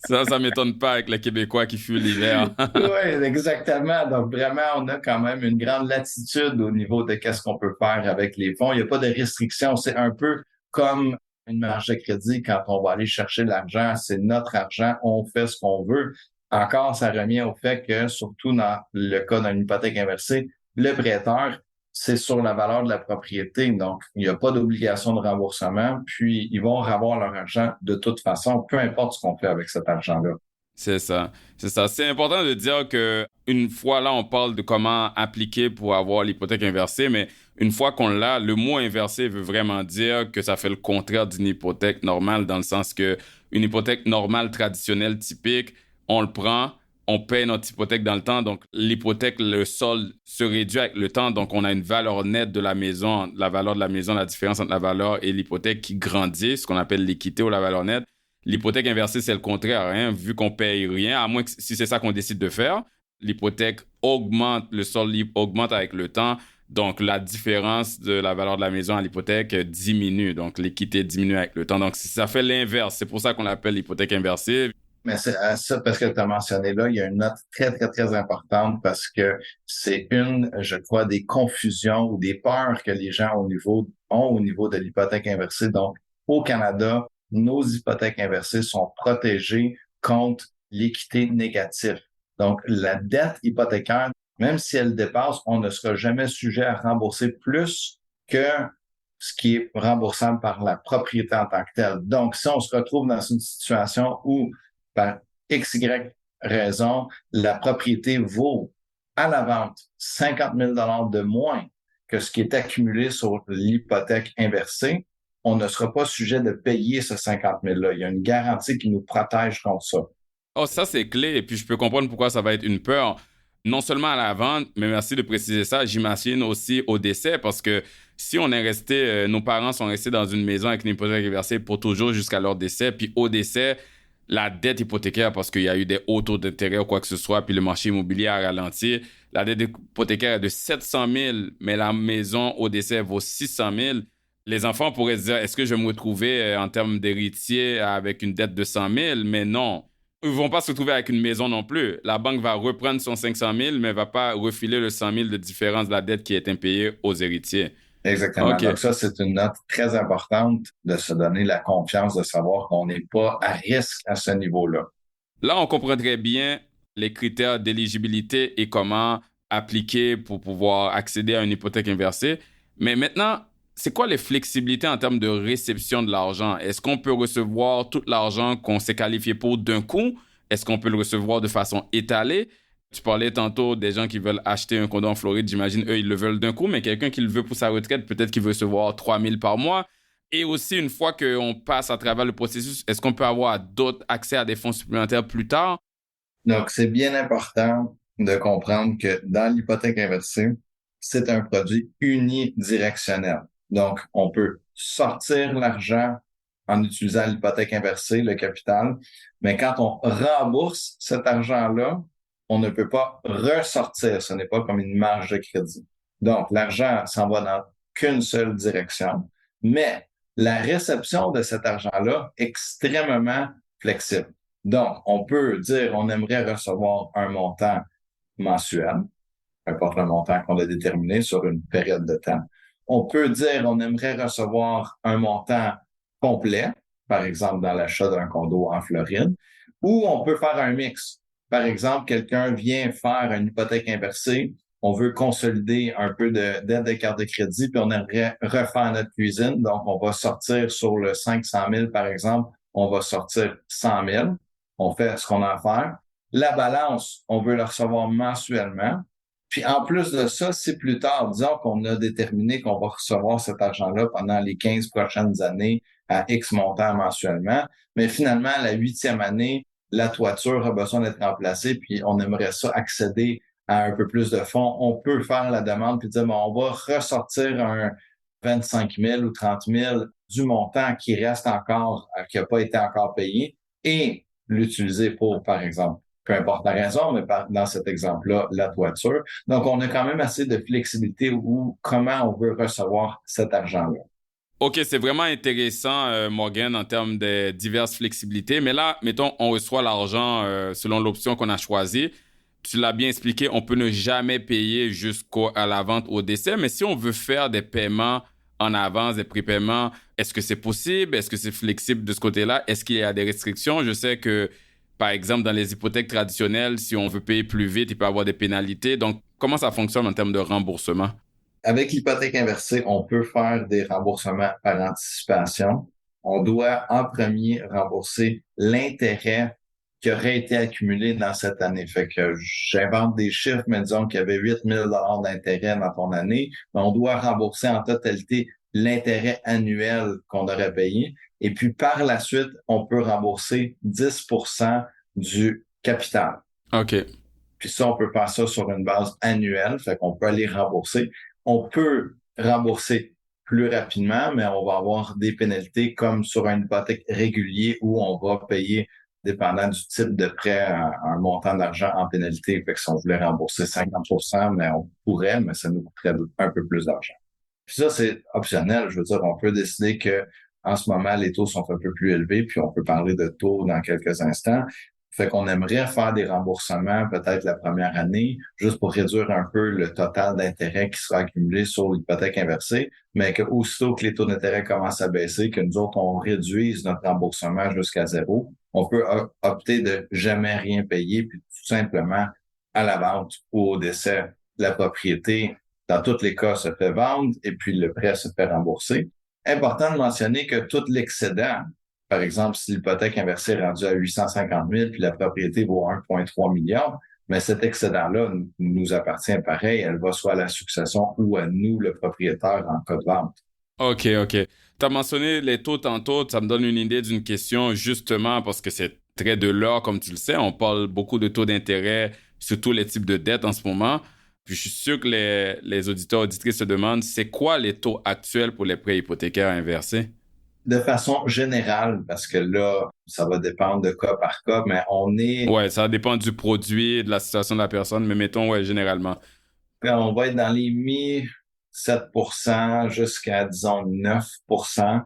Ça m'étonne pas avec les Québécois qui fuient l'hiver. Oui, exactement. Donc, vraiment, on a quand même une grande latitude au niveau de qu'est-ce qu'on peut faire avec les fonds. Il n'y a pas de restriction. C'est un peu comme une marge de crédit quand on va aller chercher l'argent. C'est notre argent. On fait ce qu'on veut. Encore, ça revient au fait que, surtout dans le cas d'une hypothèque inversée, le prêteur, c'est sur la valeur de la propriété. Donc, il n'y a pas d'obligation de remboursement. Puis, ils vont avoir leur argent de toute façon, peu importe ce qu'on fait avec cet argent-là. C'est ça, c'est ça. C'est important de dire que une fois là, on parle de comment appliquer pour avoir l'hypothèque inversée, mais une fois qu'on l'a, le mot inversé veut vraiment dire que ça fait le contraire d'une hypothèque normale, dans le sens que une hypothèque normale, traditionnelle, typique, on le prend, on paye notre hypothèque dans le temps, donc l'hypothèque, le solde se réduit avec le temps, donc on a une valeur nette de la maison, la valeur de la maison, la différence entre la valeur et l'hypothèque qui grandit, ce qu'on appelle l'équité ou la valeur nette. L'hypothèque inversée, c'est le contraire, hein? Vu qu'on paye rien, à moins que si c'est ça qu'on décide de faire, l'hypothèque augmente, le solde augmente avec le temps. Donc, la différence de la valeur de la maison à l'hypothèque diminue. Donc, l'équité diminue avec le temps. Donc, ça fait l'inverse. C'est pour ça qu'on l'appelle l'hypothèque inversée. Mais c'est à ça, parce que tu as mentionné là, il y a une note très, très, très importante parce que c'est une, je crois, des confusions ou des peurs que les gens ont au niveau de l'hypothèque inversée. Donc, au Canada, nos hypothèques inversées sont protégées contre l'équité négative. Donc, la dette hypothécaire, même si elle dépasse, on ne sera jamais sujet à rembourser plus que ce qui est remboursable par la propriété en tant que telle. Donc, si on se retrouve dans une situation où par X, Y raison, la propriété vaut à la vente 50 000 de moins que ce qui est accumulé sur l'hypothèque inversée, on ne sera pas sujet de payer ce 50 000-là. Il y a une garantie qui nous protège contre ça. Oh, ça, c'est clé. Et puis, je peux comprendre pourquoi ça va être une peur. Non seulement à la vente, mais merci de préciser ça, j'imagine aussi au décès, parce que si on est resté, nos parents sont restés dans une maison avec une hypothèque inversée pour toujours jusqu'à leur décès, puis au décès, la dette hypothécaire, parce qu'il y a eu des hauts taux d'intérêt ou quoi que ce soit, puis le marché immobilier a ralenti, la dette hypothécaire est de 700 000, mais la maison au décès vaut 600 000. Les enfants pourraient se dire, est-ce que je vais me retrouver en termes d'héritier avec une dette de 100 000? Mais non. Ils ne vont pas se retrouver avec une maison non plus. La banque va reprendre son 500 000, mais ne va pas refiler le 100 000 de différence de la dette qui est impayée aux héritiers. Exactement. OK. Donc ça, c'est une note très importante de se donner la confiance de savoir qu'on n'est pas à risque à ce niveau-là. Là, on comprendrait bien les critères d'éligibilité et comment appliquer pour pouvoir accéder à une hypothèque inversée. Mais maintenant, c'est quoi les flexibilités en termes de réception de l'argent? Est-ce qu'on peut recevoir tout l'argent qu'on s'est qualifié pour d'un coup? Est-ce qu'on peut le recevoir de façon étalée? Tu parlais tantôt des gens qui veulent acheter un condo en Floride. J'imagine, eux, ils le veulent d'un coup, mais quelqu'un qui le veut pour sa retraite, peut-être qu'il veut recevoir 3 000 par mois. Et aussi, une fois qu'on passe à travers le processus, est-ce qu'on peut avoir d'autres accès à des fonds supplémentaires plus tard? Donc, c'est bien important de comprendre que dans l'hypothèque inversée, c'est un produit unidirectionnel. Donc, on peut sortir l'argent en utilisant l'hypothèque inversée, le capital, mais quand on rembourse cet argent-là, on ne peut pas ressortir. Ce n'est pas comme une marge de crédit. Donc, l'argent s'en va dans qu'une seule direction, mais la réception de cet argent-là est extrêmement flexible. Donc, on peut dire on aimerait recevoir un montant mensuel, peu importe le montant qu'on a déterminé sur une période de temps. On peut dire on aimerait recevoir un montant complet, par exemple dans l'achat d'un condo en Floride, Ou on peut faire un mix. Par exemple, quelqu'un vient faire une hypothèque inversée, on veut consolider un peu d'aide de carte de crédit, puis on aimerait refaire notre cuisine. Donc, on va sortir sur le 500 000, par exemple, on va sortir 100 000. On fait ce qu'on a à faire. La balance, on veut la recevoir mensuellement. Puis en plus de ça, si plus tard, disons qu'on a déterminé qu'on va recevoir cet argent-là pendant les 15 prochaines années à X montant mensuellement, mais finalement, la 8e année, la toiture a besoin d'être remplacée, puis on aimerait ça accéder à un peu plus de fonds, on peut faire la demande puis dire, bon, on va ressortir un 25 000 ou 30 000 du montant qui reste encore, qui n'a pas été encore payé et l'utiliser pour, par exemple, peu importe la raison, mais dans cet exemple-là, la toiture. Donc, on a quand même assez de flexibilité ou comment on veut recevoir cet argent-là. OK, c'est vraiment intéressant, Morgan, en termes de diverses flexibilités. Mais là, mettons, on reçoit l'argent selon l'option qu'on a choisie. Tu l'as bien expliqué, on peut ne jamais payer jusqu'à la vente au décès. Mais si on veut faire des paiements en avance, des prépaiements, est-ce que c'est possible? Est-ce que c'est flexible de ce côté-là? Est-ce qu'il y a des restrictions? Je sais que, par exemple, dans les hypothèques traditionnelles, si on veut payer plus vite, il peut y avoir des pénalités. Donc, comment ça fonctionne en termes de remboursement? Avec l'hypothèque inversée, on peut faire des remboursements par anticipation. On doit en premier rembourser l'intérêt qui aurait été accumulé dans cette année. Fait que j'invente des chiffres, mais disons qu'il y avait 8 000 d'intérêt dans ton année. Mais on doit rembourser en totalité l'intérêt annuel qu'on aurait payé. Et puis, par la suite, on peut rembourser 10% du capital. OK. Puis ça, on peut faire ça sur une base annuelle. Fait qu'on peut aller rembourser. On peut rembourser plus rapidement, mais on va avoir des pénalités comme sur une hypothèque régulière où on va payer, dépendant du type de prêt, un montant d'argent en pénalité. Fait que si on voulait rembourser 50%, mais on pourrait, mais ça nous coûterait un peu plus d'argent. Puis ça, c'est optionnel. Je veux dire, on peut décider que en ce moment, les taux sont un peu plus élevés, puis on peut parler de taux dans quelques instants. Fait qu'on aimerait faire des remboursements peut-être la première année, juste pour réduire un peu le total d'intérêt qui sera accumulé sur l'hypothèque inversée, mais que aussitôt que les taux d'intérêt commencent à baisser, que nous autres, on réduise notre remboursement jusqu'à zéro, on peut opter de jamais rien payer, puis tout simplement à la vente ou au décès, la propriété, dans tous les cas, se fait vendre et puis le prêt se fait rembourser. Important de mentionner que tout l'excédent, par exemple, si l'hypothèque inversée est rendue à 850 000 puis la propriété vaut 1,3 milliard, mais cet excédent-là nous appartient pareil. Elle va soit à la succession ou à nous, le propriétaire, en cas de vente. OK, OK. Tu as mentionné les taux tantôt. Ça me donne une idée d'une question, justement, parce que c'est très de l'or, comme tu le sais. On parle beaucoup de taux d'intérêt sur tous les types de dettes en ce moment. Puis je suis sûr que les auditeurs, auditrices se demandent, c'est quoi les taux actuels pour les prêts hypothécaires inversés? De façon générale, parce que là, ça va dépendre de cas par cas, mais on est... Ouais, ça dépend du produit, de la situation de la personne, mais mettons, ouais, généralement. On va être dans les mi-7% jusqu'à, disons, 9%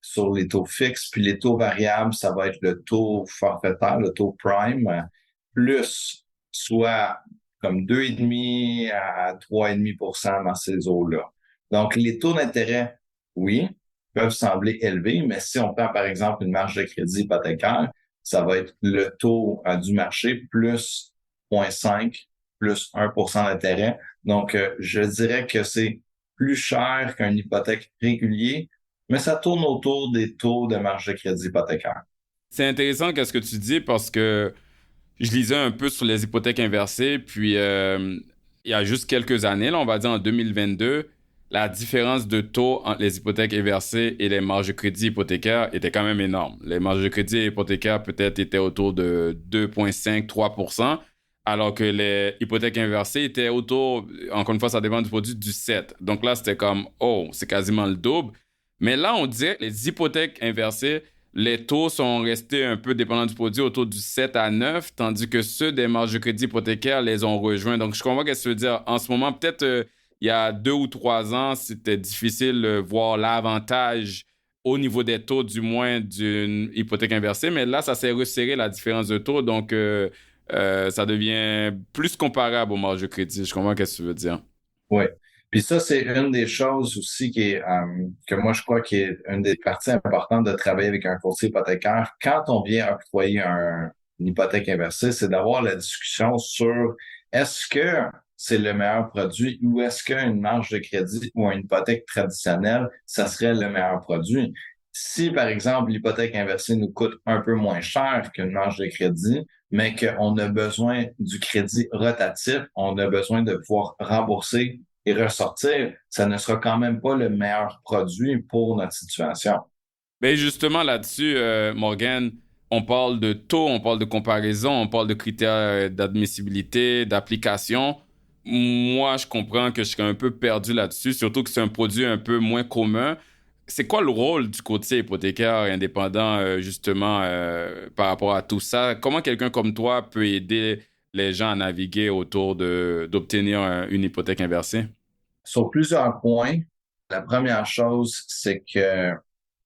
sur les taux fixes. Puis les taux variables, ça va être le taux forfaitaire, le taux prime, plus soit comme 2,5 à 3,5% dans ces eaux-là. Donc, les taux d'intérêt, oui, peuvent sembler élevés, mais si on prend, par exemple, une marge de crédit hypothécaire, ça va être le taux du marché plus 0,5 plus 1% d'intérêt. Donc, je dirais que c'est plus cher qu'une hypothèque régulière, mais ça tourne autour des taux de marge de crédit hypothécaire. C'est intéressant qu'est-ce que tu dis parce que je lisais un peu sur les hypothèques inversées, puis il y a juste quelques années, là, on va dire en 2022, la différence de taux entre les hypothèques inversées et les marges de crédit hypothécaires était quand même énorme. Les marges de crédit hypothécaires peut-être étaient autour de 2,5-3%, alors que les hypothèques inversées étaient autour, encore une fois, ça dépend du produit, du 7. Donc là, c'était comme, oh, c'est quasiment le double. Mais là, on dirait que les hypothèques inversées, les taux sont restés un peu dépendants du produit autour du 7 à 9, tandis que ceux des marges de crédit hypothécaires les ont rejoints. Donc, je comprends ce que tu veux dire. En ce moment, peut-être il y a 2 ou 3 ans, c'était difficile de voir l'avantage au niveau des taux, du moins, d'une hypothèque inversée. Mais là, ça s'est resserré, la différence de taux. Donc, ça devient plus comparable aux marges de crédit. Je comprends ce que tu veux dire. Oui. Puis ça, c'est une des choses aussi qui est que moi, je crois qui est une des parties importantes de travailler avec un courtier hypothécaire. Quand on vient octroyer une hypothèque inversée, c'est d'avoir la discussion sur est-ce que c'est le meilleur produit ou est-ce qu'une marge de crédit ou une hypothèque traditionnelle, ça serait le meilleur produit. Si, par exemple, l'hypothèque inversée nous coûte un peu moins cher qu'une marge de crédit, mais qu'on a besoin du crédit rotatif, on a besoin de pouvoir rembourser et ressortir, ça ne sera quand même pas le meilleur produit pour notre situation. Ben justement là-dessus, Morgan, on parle de taux, on parle de comparaison, on parle de critères d'admissibilité, d'application. Moi, je comprends que je serais un peu perdu là-dessus, surtout que c'est un produit un peu moins commun. C'est quoi le rôle du courtier hypothécaire indépendant, justement, par rapport à tout ça? Comment quelqu'un comme toi peut aider les gens à naviguer autour d'obtenir une hypothèque inversée? Sur plusieurs points, la première chose, c'est que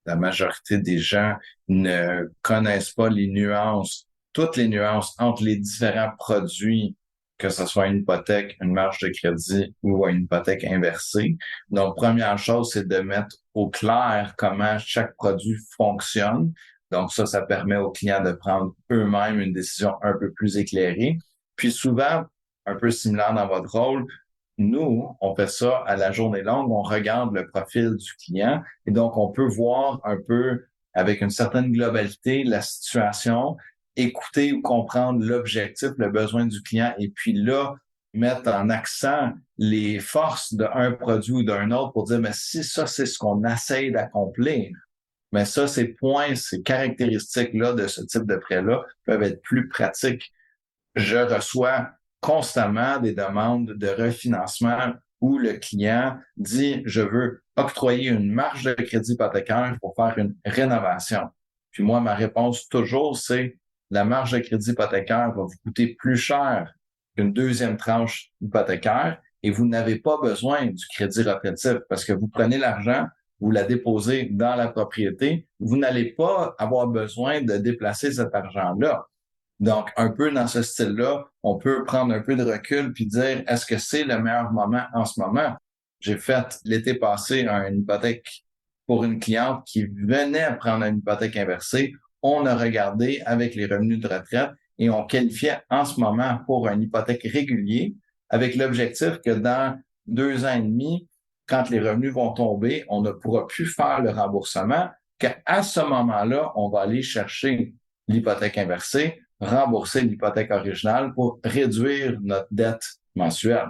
la majorité des gens ne connaissent pas les nuances, toutes les nuances entre les différents produits, que ce soit une hypothèque, une marge de crédit ou une hypothèque inversée. Donc, première chose, c'est de mettre au clair comment chaque produit fonctionne. Donc, ça permet aux clients de prendre eux-mêmes une décision un peu plus éclairée. Puis souvent, un peu similaire dans votre rôle, nous, on fait ça à la journée longue, on regarde le profil du client et donc on peut voir un peu avec une certaine globalité la situation, écouter ou comprendre l'objectif, le besoin du client et puis là, mettre en accent les forces d'un produit ou d'un autre pour dire, mais si ça, c'est ce qu'on essaye d'accomplir, mais ça, ces points, ces caractéristiques-là de ce type de prêt-là peuvent être plus pratiques. Je reçois constamment des demandes de refinancement où le client dit, je veux octroyer une marge de crédit hypothécaire pour faire une rénovation. Puis moi, ma réponse toujours, c'est la marge de crédit hypothécaire va vous coûter plus cher qu'une deuxième tranche hypothécaire et vous n'avez pas besoin du crédit rotatif parce que vous prenez l'argent, vous la déposez dans la propriété, vous n'allez pas avoir besoin de déplacer cet argent-là. Donc, un peu dans ce style-là, on peut prendre un peu de recul puis dire, est-ce que c'est le meilleur moment en ce moment? J'ai fait l'été passé une hypothèque pour une cliente qui venait prendre une hypothèque inversée. On a regardé avec les revenus de retraite et on qualifiait en ce moment pour une hypothèque régulière avec l'objectif que dans 2 ans et demi, quand les revenus vont tomber, on ne pourra plus faire le remboursement, qu'à ce moment-là, on va aller chercher l'hypothèque inversée, rembourser l'hypothèque originale pour réduire notre dette mensuelle.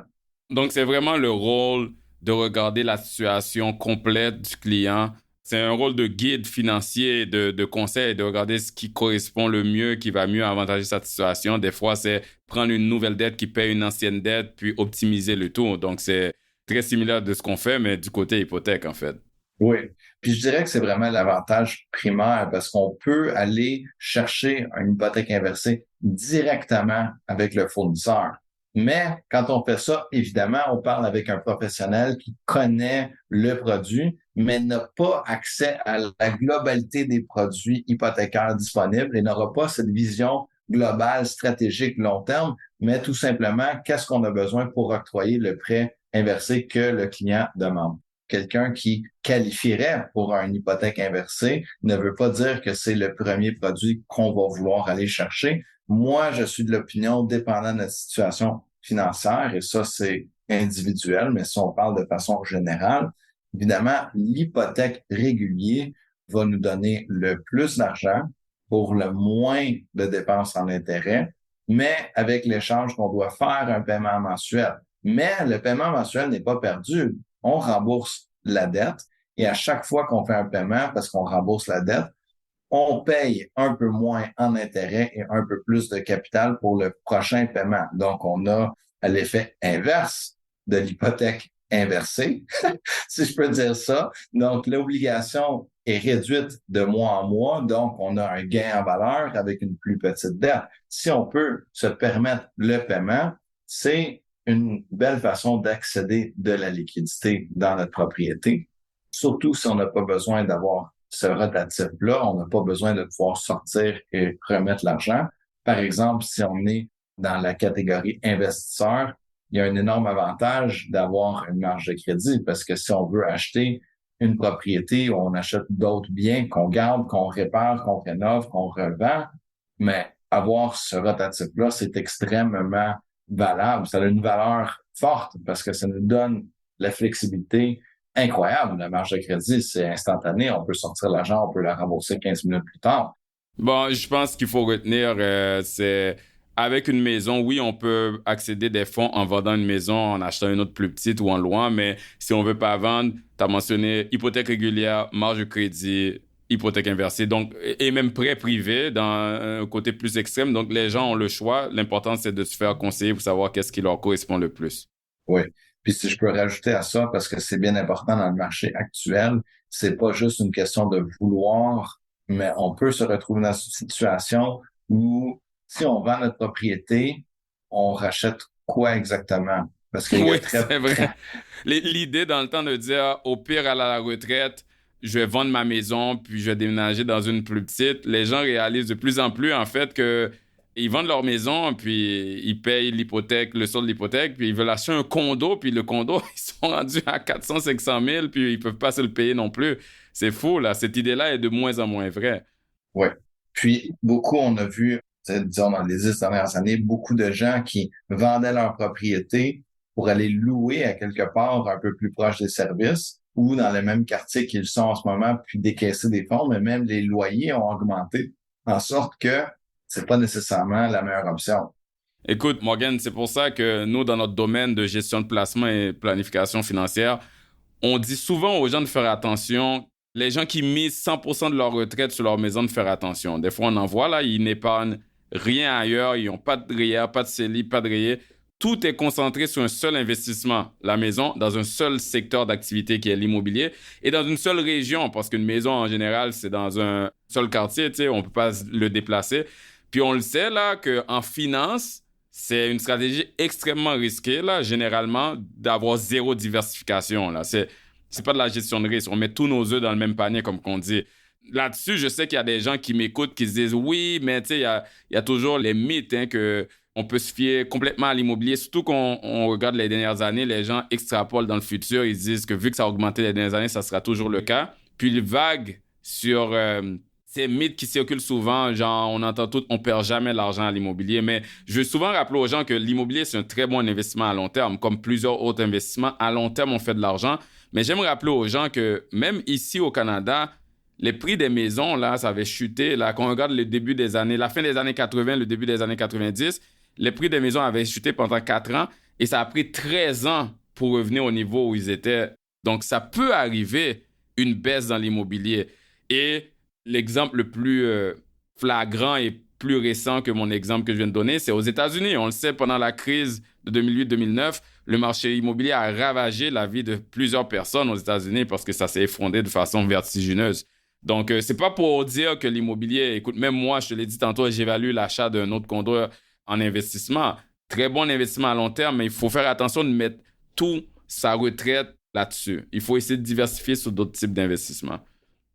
Donc, c'est vraiment le rôle de regarder la situation complète du client. C'est un rôle de guide financier, de conseil, de regarder ce qui correspond le mieux, qui va mieux avantager cette situation. Des fois, c'est prendre une nouvelle dette qui paie une ancienne dette, puis optimiser le tout. Donc, c'est très similaire de ce qu'on fait, mais du côté hypothèque, en fait. Oui. Puis je dirais que c'est vraiment l'avantage primaire parce qu'on peut aller chercher une hypothèque inversée directement avec le fournisseur. Mais quand on fait ça, évidemment, on parle avec un professionnel qui connaît le produit, mais n'a pas accès à la globalité des produits hypothécaires disponibles et n'aura pas cette vision globale, stratégique, long terme, mais tout simplement, qu'est-ce qu'on a besoin pour octroyer le prêt inversé que le client demande. Quelqu'un qui qualifierait pour une hypothèque inversée ne veut pas dire que c'est le premier produit qu'on va vouloir aller chercher. Moi, je suis de l'opinion, dépendant de notre situation financière, et ça, c'est individuel, mais si on parle de façon générale, évidemment, l'hypothèque régulière va nous donner le plus d'argent pour le moins de dépenses en intérêt, mais avec l'échange qu'on doit faire un paiement mensuel. Mais le paiement mensuel n'est pas perdu. On rembourse la dette et à chaque fois qu'on fait un paiement, parce qu'on rembourse la dette, on paye un peu moins en intérêt et un peu plus de capital pour le prochain paiement. Donc, on a l'effet inverse de l'hypothèque inversée, si je peux dire ça. Donc, l'obligation est réduite de mois en mois, donc on a un gain en valeur avec une plus petite dette. Si on peut se permettre le paiement, c'est une belle façon d'accéder de la liquidité dans notre propriété, surtout si on n'a pas besoin d'avoir ce rotatif-là, on n'a pas besoin de pouvoir sortir et remettre l'argent. Par exemple, si on est dans la catégorie investisseur, il y a un énorme avantage d'avoir une marge de crédit parce que si on veut acheter une propriété, on achète d'autres biens qu'on garde, qu'on répare, qu'on rénove, qu'on revend, mais avoir ce rotatif-là, c'est extrêmement valable. Ça a une valeur forte parce que ça nous donne la flexibilité incroyable. La marge de crédit, c'est instantané. On peut sortir l'argent, on peut la rembourser 15 minutes plus tard. Bon, je pense qu'il faut retenir, c'est avec une maison, oui, on peut accéder des fonds en vendant une maison, en achetant une autre plus petite ou en louant, mais si on veut pas vendre, tu as mentionné hypothèque régulière, marge de crédit, hypothèque inversée, donc, et même prêt privé dans un côté plus extrême. Donc, les gens ont le choix. L'important, c'est de se faire conseiller pour savoir qu'est-ce qui leur correspond le plus. Oui. Puis si je peux rajouter à ça, parce que c'est bien important dans le marché actuel, c'est pas juste une question de vouloir, mais on peut se retrouver dans une situation où si on vend notre propriété, on rachète quoi exactement? Parce qu'il y Oui, a c'est vrai. L'idée dans le temps de dire, au pire, à la retraite, je vais vendre ma maison, puis je vais déménager dans une plus petite. Les gens réalisent de plus en plus, en fait, que ils vendent leur maison, puis ils payent l'hypothèque, le solde de l'hypothèque, puis ils veulent acheter un condo, puis le condo, ils sont rendus à 400-500 000, puis ils peuvent pas se le payer non plus. C'est fou, là. Cette idée-là est de moins en moins vraie. Oui. Puis, beaucoup, on a vu, disons, dans les 10 dernières années, beaucoup de gens qui vendaient leur propriété pour aller louer à quelque part un peu plus proche des services ou dans le même quartier qu'ils sont en ce moment, puis décaisser des fonds, mais même les loyers ont augmenté, en sorte que c'est pas nécessairement la meilleure option. Écoute, Morgan, c'est pour ça que nous, dans notre domaine de gestion de placement et planification financière, on dit souvent aux gens de faire attention. Les gens qui misent 100% de leur retraite sur leur maison, de faire attention. Des fois, on en voit là, ils n'épargnent rien ailleurs, ils n'ont pas de REER, pas de CELI, pas de REER. Tout est concentré sur un seul investissement, la maison, dans un seul secteur d'activité qui est l'immobilier et dans une seule région, parce qu'une maison, en général, c'est dans un seul quartier, tu sais, on ne peut pas le déplacer. Puis on le sait, là, qu'en finance, c'est une stratégie extrêmement risquée, là, généralement, d'avoir zéro diversification, là. C'est pas de la gestion de risque. On met tous nos œufs dans le même panier, comme qu'on dit. Là-dessus, je sais qu'il y a des gens qui m'écoutent, qui se disent oui, mais tu sais, il y a toujours les mythes, hein, que on peut se fier complètement à l'immobilier. Surtout qu'on regarde les dernières années, les gens extrapolent dans le futur. Ils disent que vu que ça a augmenté les dernières années, ça sera toujours le cas. Puis le vague sur ces mythes qui circulent souvent, genre on entend tout, on perd jamais l'argent à l'immobilier. Mais je veux souvent rappeler aux gens que l'immobilier, c'est un très bon investissement à long terme. Comme plusieurs autres investissements, à long terme, on fait de l'argent. Mais j'aime rappeler aux gens que même ici au Canada, les prix des maisons, là, ça avait chuté. Là, quand on regarde le début des années, la fin des années 80, le début des années 90, les prix des maisons avaient chuté pendant 4 ans et ça a pris 13 ans pour revenir au niveau où ils étaient. Donc, ça peut arriver une baisse dans l'immobilier. Et l'exemple le plus flagrant et plus récent que mon exemple que je viens de donner, c'est aux États-Unis. On le sait, pendant la crise de 2008-2009, le marché immobilier a ravagé la vie de plusieurs personnes aux États-Unis parce que ça s'est effondré de façon vertigineuse. Donc, c'est pas pour dire que l'immobilier, écoute, même moi, je te l'ai dit tantôt, j'évalue l'achat d'un autre condo en investissement. Très bon investissement à long terme, mais il faut faire attention de mettre toute sa retraite là-dessus. Il faut essayer de diversifier sur d'autres types d'investissements.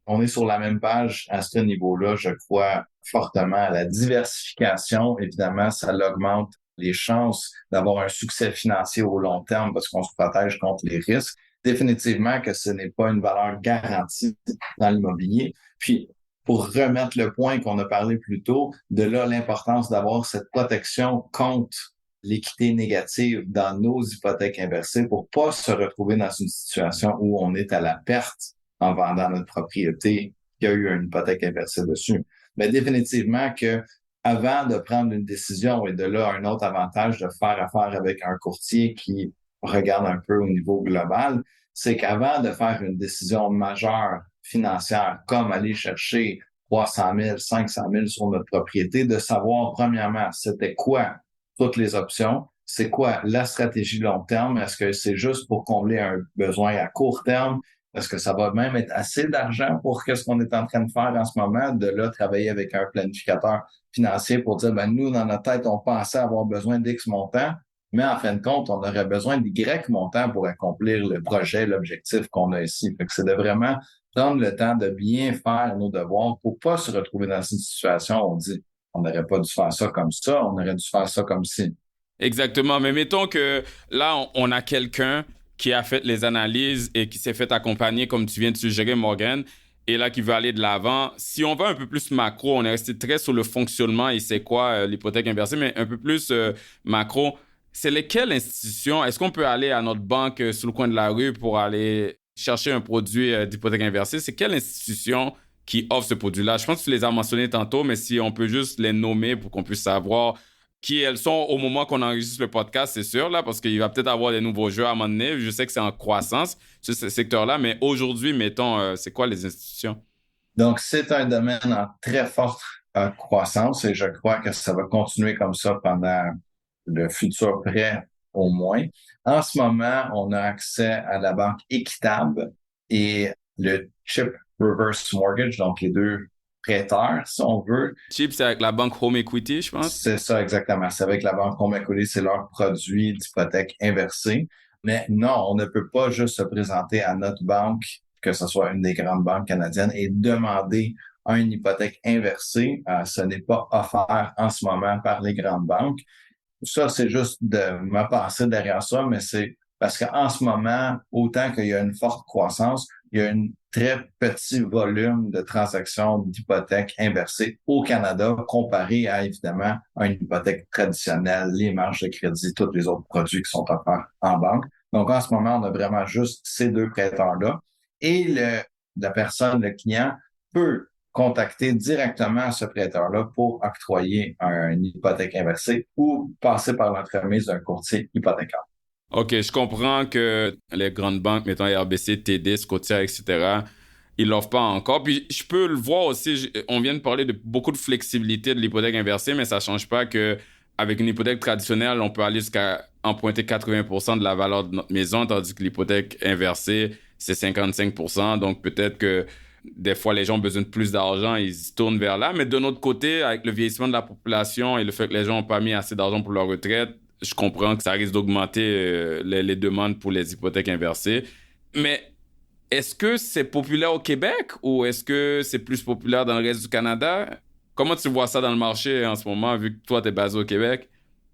On est sur la même page à ce niveau-là. Je crois fortement à la diversification. Évidemment, ça augmente les chances d'avoir un succès financier au long terme parce qu'on se protège contre les risques. Définitivement que ce n'est pas une valeur garantie dans l'immobilier. Puis, pour remettre le point qu'on a parlé plus tôt, de là l'importance d'avoir cette protection contre l'équité négative dans nos hypothèques inversées pour pas se retrouver dans une situation où on est à la perte en vendant notre propriété qui a eu une hypothèque inversée dessus. Mais définitivement que avant de prendre une décision, et de là un autre avantage de faire affaire avec un courtier qui regarde un peu au niveau global, c'est qu'avant de faire une décision majeure financière, comme aller chercher 300 000, 500 000 sur notre propriété, de savoir premièrement c'était quoi toutes les options, c'est quoi la stratégie long terme, est-ce que c'est juste pour combler un besoin à court terme, est-ce que ça va même être assez d'argent pour ce qu'on est en train de faire en ce moment, de là travailler avec un planificateur financier pour dire, ben nous, dans notre tête, on pensait avoir besoin d'X montant, mais en fin de compte, on aurait besoin d'Y montant pour accomplir le projet, l'objectif qu'on a ici. Fait que c'est de vraiment prendre le temps de bien faire nos devoirs pour pas se retrouver dans une situation où on dit, on n'aurait pas dû faire ça comme ça, on aurait dû faire ça comme ci. Exactement. Mais mettons que là, on a quelqu'un qui a fait les analyses et qui s'est fait accompagner, comme tu viens de suggérer, Morgan. et là qui veut aller de l'avant. Si on va un peu plus macro, on est resté très sur le fonctionnement et c'est quoi l'hypothèque inversée, mais un peu plus macro, c'est lesquelles institutions? Est-ce qu'on peut aller à notre banque sur le coin de la rue pour aller chercher un produit d'hypothèque inversée? C'est quelle institution qui offre ce produit-là? Je pense que tu les as mentionnés tantôt, mais si on peut juste les nommer pour qu'on puisse savoir qui elles sont au moment qu'on enregistre le podcast, c'est sûr, là, parce qu'il va peut-être avoir des nouveaux jeux à un moment donné. Je sais que c'est en croissance, ce secteur-là, mais aujourd'hui, mettons, c'est quoi les institutions? Donc, c'est un domaine en très forte croissance et je crois que ça va continuer comme ça pendant le futur près au moins. En ce moment, on a accès à la banque Équitable et le Chip Reverse Mortgage, donc les deux prêteurs, si on veut. Chip, c'est avec la banque Home Equity, je pense. C'est ça exactement. C'est avec la banque Home Equity, c'est leur produit d'hypothèque inversée. Mais non, on ne peut pas juste se présenter à notre banque, que ce soit une des grandes banques canadiennes, et demander une hypothèque inversée. Ce n'est pas offert en ce moment par les grandes banques. Ça, c'est juste de ma pensée derrière ça, mais c'est parce qu'en ce moment, autant qu'il y a une forte croissance, il y a un très petit volume de transactions d'hypothèques inversées au Canada comparé à, évidemment, une hypothèque traditionnelle, les marges de crédit, tous les autres produits qui sont offerts en banque. Donc, en ce moment, on a vraiment juste ces deux prêteurs-là. Et la personne, le client, peut contacter directement ce prêteur-là pour octroyer une hypothèque inversée ou passer par l'entremise d'un courtier hypothécaire. OK, je comprends que les grandes banques, mettons RBC, TD, Scotia, etc., ils l'offrent pas encore. Puis je peux le voir aussi, on vient de parler de beaucoup de flexibilité de l'hypothèque inversée, mais ça change pas que avec une hypothèque traditionnelle, on peut aller jusqu'à emprunter 80% de la valeur de notre maison, tandis que l'hypothèque inversée, c'est 55%. Donc peut-être que des fois, les gens ont besoin de plus d'argent, ils se tournent vers là. Mais de notre côté, avec le vieillissement de la population et le fait que les gens n'ont pas mis assez d'argent pour leur retraite, je comprends que ça risque d'augmenter les demandes pour les hypothèques inversées. Mais est-ce que c'est populaire au Québec ou est-ce que c'est plus populaire dans le reste du Canada? Comment tu vois ça dans le marché en ce moment, vu que toi, tu es basé au Québec?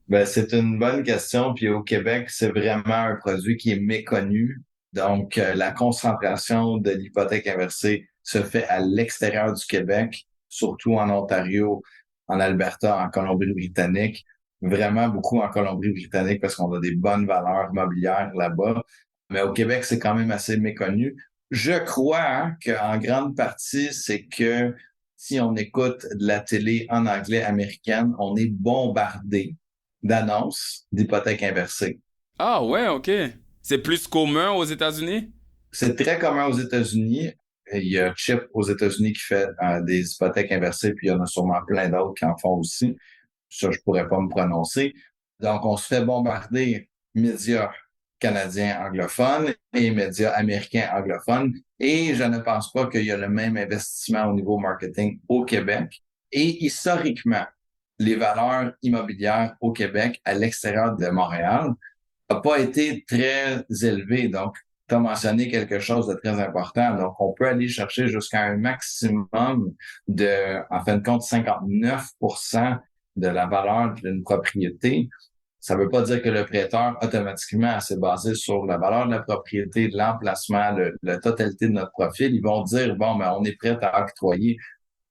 Ben, c'est une bonne question. Puis au Québec, c'est vraiment un produit qui est méconnu. Donc, la concentration de l'hypothèque inversée se fait à l'extérieur du Québec, surtout en Ontario, en Alberta, en Colombie-Britannique. Vraiment beaucoup en Colombie-Britannique parce qu'on a des bonnes valeurs mobilières là-bas. Mais au Québec, c'est quand même assez méconnu. Je crois qu'en grande partie, c'est que si on écoute de la télé en anglais américaine, on est bombardé d'annonces d'hypothèques inversées. Ah ouais, OK. C'est plus commun aux États-Unis? C'est très commun aux États-Unis. Il y a Chip aux États-Unis qui fait des hypothèques inversées, puis il y en a sûrement plein d'autres qui en font aussi. Ça, je pourrais pas me prononcer. Donc, on se fait bombarder médias canadiens anglophones et médias américains anglophones. Et je ne pense pas qu'il y a le même investissement au niveau marketing au Québec. Et historiquement, les valeurs immobilières au Québec, à l'extérieur de Montréal, n'a pas été très élevées. Donc, tu as mentionné quelque chose de très important. Donc, on peut aller chercher jusqu'à un maximum de, en fin de compte, 59% de la valeur d'une propriété. Ça ne veut pas dire que le prêteur, automatiquement, s'est basé sur la valeur de la propriété, l'emplacement, la totalité de notre profil. Ils vont dire, bon, ben, on est prêt à octroyer,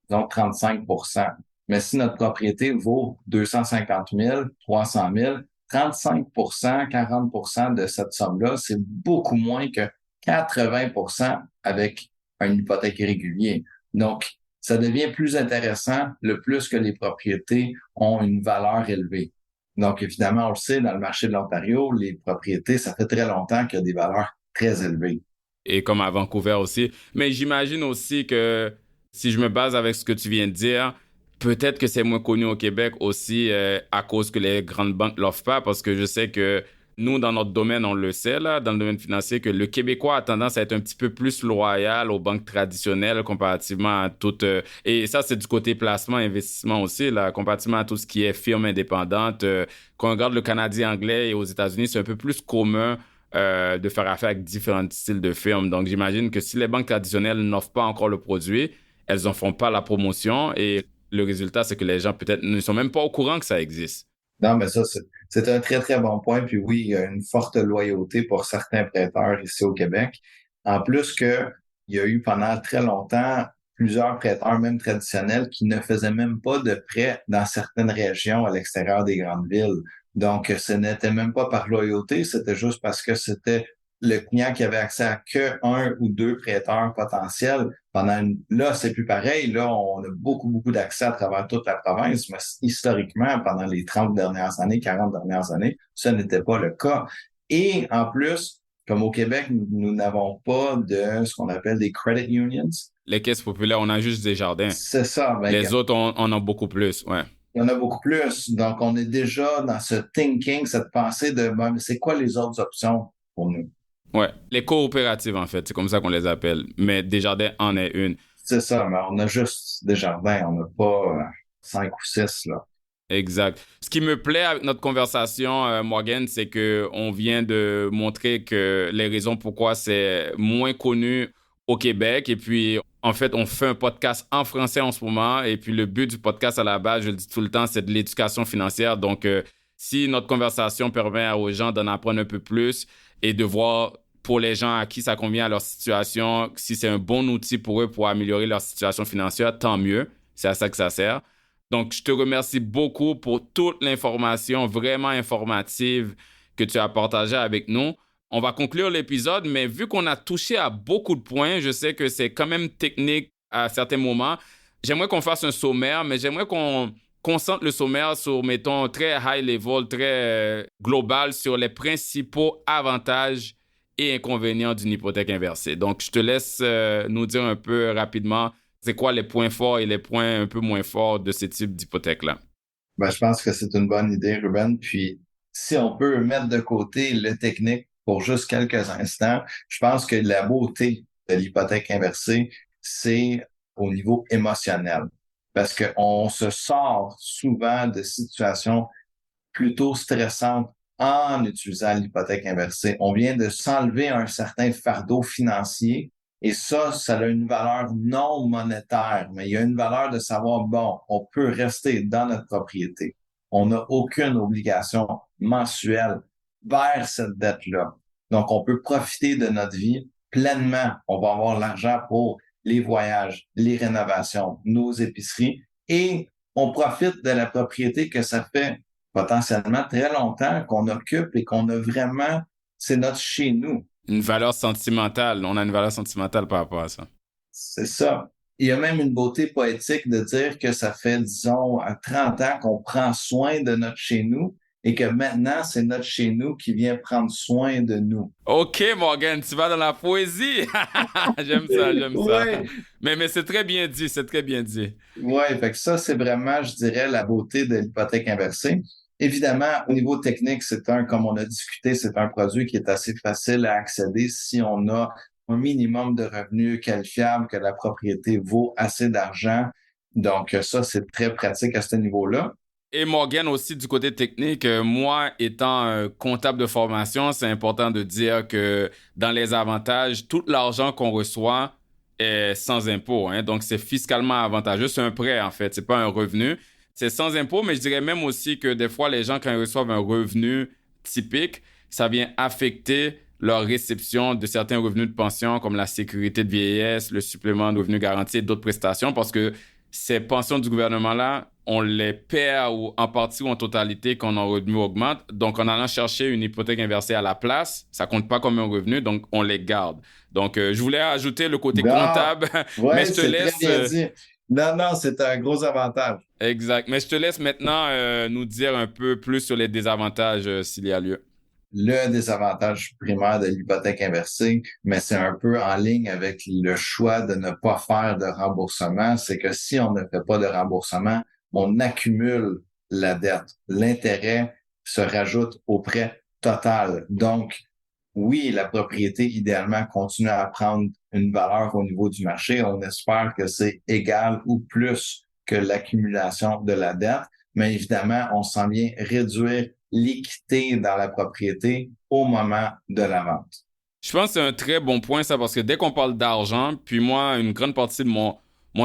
donc 35%. Mais si notre propriété vaut 250 000, 300 000, 35%, 40% de cette somme-là, c'est beaucoup moins que 80% avec une hypothèque régulière. Donc, ça devient plus intéressant le plus que les propriétés ont une valeur élevée. Donc, évidemment, on le sait, dans le marché de l'Ontario, les propriétés, ça fait très longtemps qu'il y a des valeurs très élevées. Et comme à Vancouver aussi. Mais j'imagine aussi que si je me base avec ce que tu viens de dire, peut-être que c'est moins connu au Québec aussi à cause que les grandes banques ne l'offrent pas, parce que je sais que nous, dans notre domaine, on le sait, là, dans le domaine financier, que le Québécois a tendance à être un petit peu plus loyal aux banques traditionnelles comparativement à toutes... et ça, c'est du côté placement, investissement aussi, là, comparativement à tout ce qui est firme indépendante. Quand on regarde le Canadien anglais et aux États-Unis, c'est un peu plus commun de faire affaire avec différents styles de firmes. Donc, j'imagine que si les banques traditionnelles n'offrent pas encore le produit, elles n'en font pas la promotion et le résultat, c'est que les gens peut-être ne sont même pas au courant que ça existe. Non, mais ça, c'est un très, très bon point. Puis oui, il y a une forte loyauté pour certains prêteurs ici au Québec. En plus que il y a eu pendant très longtemps plusieurs prêteurs, même traditionnels, qui ne faisaient même pas de prêts dans certaines régions à l'extérieur des grandes villes. Donc, ce n'était même pas par loyauté, c'était juste parce que c'était le client qui avait accès à que un ou deux prêteurs potentiels. Là, c'est plus pareil. Là, on a beaucoup d'accès à travers toute la province, mais historiquement, pendant les 30 dernières années, 40 dernières années, ce n'était pas le cas. Et en plus, comme au Québec, nous n'avons pas de ce qu'on appelle des credit unions. Les caisses populaires, on a juste des jardins. C'est ça. Les autres, on en a beaucoup plus, ouais. Il y en a beaucoup plus. Donc, on est déjà dans ce thinking, cette pensée de, ben, c'est quoi les autres options pour nous? Ouais, les coopératives, en fait, c'est comme ça qu'on les appelle. Mais Desjardins en est une. C'est ça, mais on a juste des jardins, on n'a pas 5 ou 6, là. Exact. Ce qui me plaît avec notre conversation, Morgan, c'est que on vient de montrer que les raisons pourquoi c'est moins connu au Québec. Et puis, en fait, on fait un podcast en français en ce moment. Et puis, le but du podcast à la base, je le dis tout le temps, c'est de l'éducation financière. Donc, si notre conversation permet aux gens d'en apprendre un peu plus et de voir pour les gens à qui ça convient à leur situation, si c'est un bon outil pour eux pour améliorer leur situation financière, tant mieux. C'est à ça que ça sert. Donc, je te remercie beaucoup pour toute l'information vraiment informative que tu as partagée avec nous. On va conclure l'épisode, mais vu qu'on a touché à beaucoup de points, je sais que c'est quand même technique à certains moments. J'aimerais qu'on fasse un sommaire, mais j'aimerais qu'on concentre le sommaire sur, mettons, très high level, très global sur les principaux avantages et inconvénients d'une hypothèque inversée. Donc, je te laisse nous dire un peu rapidement c'est quoi les points forts et les points un peu moins forts de ce type d'hypothèque-là. Ben, je pense que c'est une bonne idée, Ruben. Puis, si on peut mettre de côté le technique pour juste quelques instants, je pense que la beauté de l'hypothèque inversée, c'est au niveau émotionnel. Parce qu'on se sort souvent de situations plutôt stressantes en utilisant l'hypothèque inversée. On vient de s'enlever un certain fardeau financier et ça a une valeur non monétaire, mais il y a une valeur de savoir, bon, on peut rester dans notre propriété. On n'a aucune obligation mensuelle vers cette dette-là. Donc, on peut profiter de notre vie pleinement. On va avoir l'argent pour les voyages, les rénovations, nos épiceries et on profite de la propriété que ça fait potentiellement très longtemps qu'on occupe et qu'on a vraiment, c'est notre chez nous. Une valeur sentimentale. On a une valeur sentimentale par rapport à ça. C'est ça. Il y a même une beauté poétique de dire que ça fait, disons, 30 ans qu'on prend soin de notre chez nous et que maintenant, c'est notre chez nous qui vient prendre soin de nous. OK, Morgan, tu vas dans la poésie. J'aime ça. Ouais. Mais c'est très bien dit, c'est très bien dit. Oui, fait que ça, c'est vraiment, je dirais, la beauté de l'hypothèque inversée. Évidemment, au niveau technique, comme on a discuté, c'est un produit qui est assez facile à accéder si on a un minimum de revenus qualifiables, que la propriété vaut assez d'argent. Donc, ça, c'est très pratique à ce niveau-là. Et Morgan aussi du côté technique, moi étant comptable de formation, c'est important de dire que dans les avantages, tout l'argent qu'on reçoit est sans impôt, hein, donc c'est fiscalement avantageux. C'est un prêt en fait, c'est pas un revenu. C'est sans impôt, mais je dirais même aussi que des fois les gens quand ils reçoivent un revenu typique, ça vient affecter leur réception de certains revenus de pension comme la sécurité de vieillesse, le supplément de revenu garanti et d'autres prestations parce que ces pensions du gouvernement-là, on les perd ou en partie ou en totalité quand nos revenus augmentent. Donc, en allant chercher une hypothèque inversée à la place, ça compte pas comme un revenu, donc on les garde. Donc, je voulais ajouter le côté comptable, ouais, mais je te laisse... Très bien dit. Non, c'est un gros avantage. Exact. Mais je te laisse maintenant nous dire un peu plus sur les désavantages s'il y a lieu. Le désavantage primaire de l'hypothèque inversée, mais c'est un peu en ligne avec le choix de ne pas faire de remboursement, c'est que si on ne fait pas de remboursement, on accumule la dette. L'intérêt se rajoute au prêt total. Donc, oui, la propriété, idéalement, continue à prendre une valeur au niveau du marché. On espère que c'est égal ou plus que l'accumulation de la dette, mais évidemment, on s'en vient réduire l'équité dans la propriété au moment de la vente. Je pense que c'est un très bon point, ça, parce que dès qu'on parle d'argent, puis moi, une grande partie de mon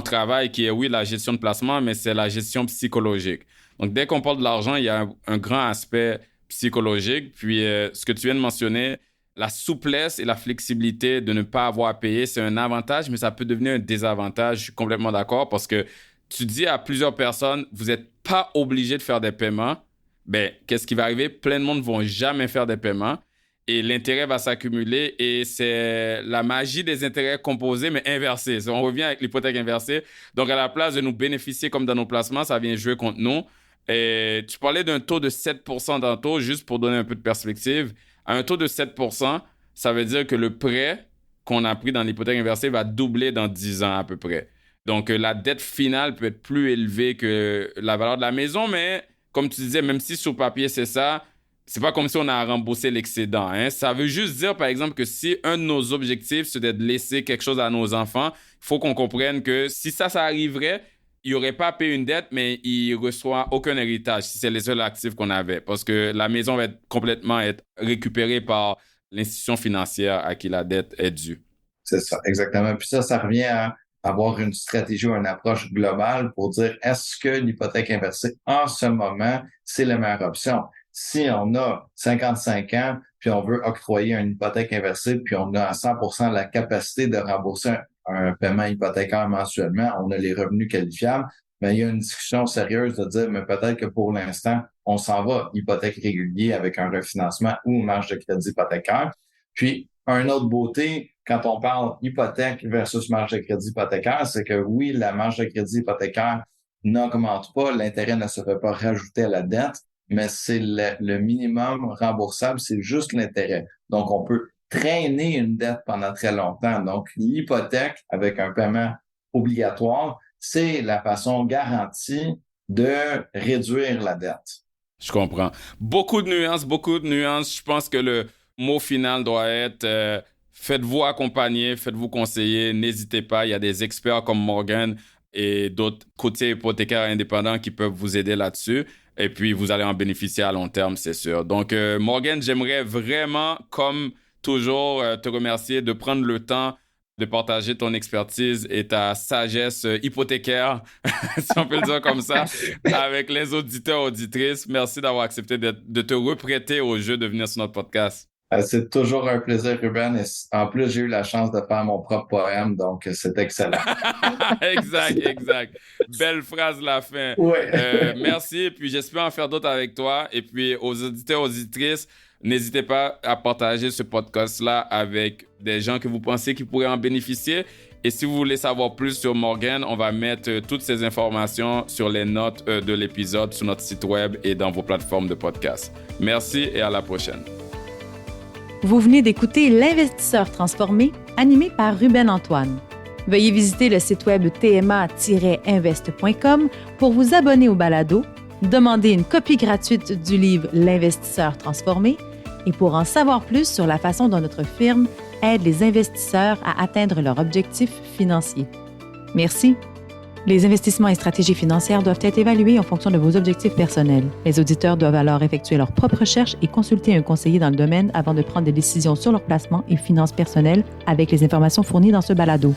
travail, qui est, oui, la gestion de placement, mais c'est la gestion psychologique. Donc, dès qu'on parle de l'argent, il y a un grand aspect psychologique. Puis, ce que tu viens de mentionner, la souplesse et la flexibilité de ne pas avoir à payer, c'est un avantage, mais ça peut devenir un désavantage. Je suis complètement d'accord parce que tu dis à plusieurs personnes, vous n'êtes pas obligé de faire des paiements. Ben, qu'est-ce qui va arriver? Plein de monde ne vont jamais faire des paiements et l'intérêt va s'accumuler et c'est la magie des intérêts composés, mais inversés. On revient avec l'hypothèque inversée. Donc, à la place de nous bénéficier comme dans nos placements, ça vient jouer contre nous. Et tu parlais d'un taux de 7% tantôt, juste pour donner un peu de perspective. À un taux de 7%, ça veut dire que le prêt qu'on a pris dans l'hypothèque inversée va doubler dans 10 ans à peu près. Donc, la dette finale peut être plus élevée que la valeur de la maison, mais comme tu disais, même si sur papier c'est ça, c'est pas comme si on a remboursé l'excédent. Hein? Ça veut juste dire, par exemple, que si un de nos objectifs, c'est de laisser quelque chose à nos enfants, il faut qu'on comprenne que si ça arriverait, il n'aurait pas payé une dette, mais il ne reçoit aucun héritage si c'est les seuls actifs qu'on avait. Parce que la maison va complètement être récupérée par l'institution financière à qui la dette est due. C'est ça, exactement. Puis ça revient à avoir une stratégie ou une approche globale pour dire est-ce que l'hypothèque inversée, en ce moment, c'est la meilleure option? Si on a 55 ans, puis on veut octroyer une hypothèque inversée, puis on a à 100% la capacité de rembourser un paiement hypothécaire mensuellement, on a les revenus qualifiables, mais il y a une discussion sérieuse de dire, mais peut-être que pour l'instant, on s'en va hypothèque régulier avec un refinancement ou marge de crédit hypothécaire. Puis, une autre beauté, quand on parle hypothèque versus marge de crédit hypothécaire, c'est que oui, la marge de crédit hypothécaire n'augmente pas, l'intérêt ne se fait pas rajouter à la dette, mais c'est le minimum remboursable, c'est juste l'intérêt. Donc, on peut traîner une dette pendant très longtemps. Donc, l'hypothèque avec un paiement obligatoire, c'est la façon garantie de réduire la dette. Je comprends. Beaucoup de nuances. Je pense que le mot final doit être faites-vous accompagner, faites-vous conseiller, n'hésitez pas. Il y a des experts comme Morgan et d'autres courtiers hypothécaires indépendants qui peuvent vous aider là-dessus. Et puis, vous allez en bénéficier à long terme, c'est sûr. Donc, Morgan, j'aimerais vraiment, comme toujours, te remercier de prendre le temps de partager ton expertise et ta sagesse hypothécaire, si on peut le dire comme ça, avec les auditeurs, auditrices. Merci d'avoir accepté de te reprêter au jeu de venir sur notre podcast. C'est toujours un plaisir, Ruben. Et en plus, j'ai eu la chance de faire mon propre poème, donc c'est excellent. Exact. Belle phrase la fin. Ouais. Merci, et puis j'espère en faire d'autres avec toi. Et puis aux auditeurs, auditrices, n'hésitez pas à partager ce podcast-là avec des gens que vous pensez qui pourraient en bénéficier. Et si vous voulez savoir plus sur Morgan, on va mettre toutes ces informations sur les notes de l'épisode sur notre site web et dans vos plateformes de podcast. Merci et à la prochaine. Vous venez d'écouter L'Investisseur transformé, animé par Ruben Antoine. Veuillez visiter le site web tma-invest.com pour vous abonner au balado, demander une copie gratuite du livre L'Investisseur transformé et pour en savoir plus sur la façon dont notre firme aide les investisseurs à atteindre leurs objectifs financiers. Merci. Les investissements et stratégies financières doivent être évalués en fonction de vos objectifs personnels. Les auditeurs doivent alors effectuer leurs propres recherches et consulter un conseiller dans le domaine avant de prendre des décisions sur leur placement et finances personnelles avec les informations fournies dans ce balado.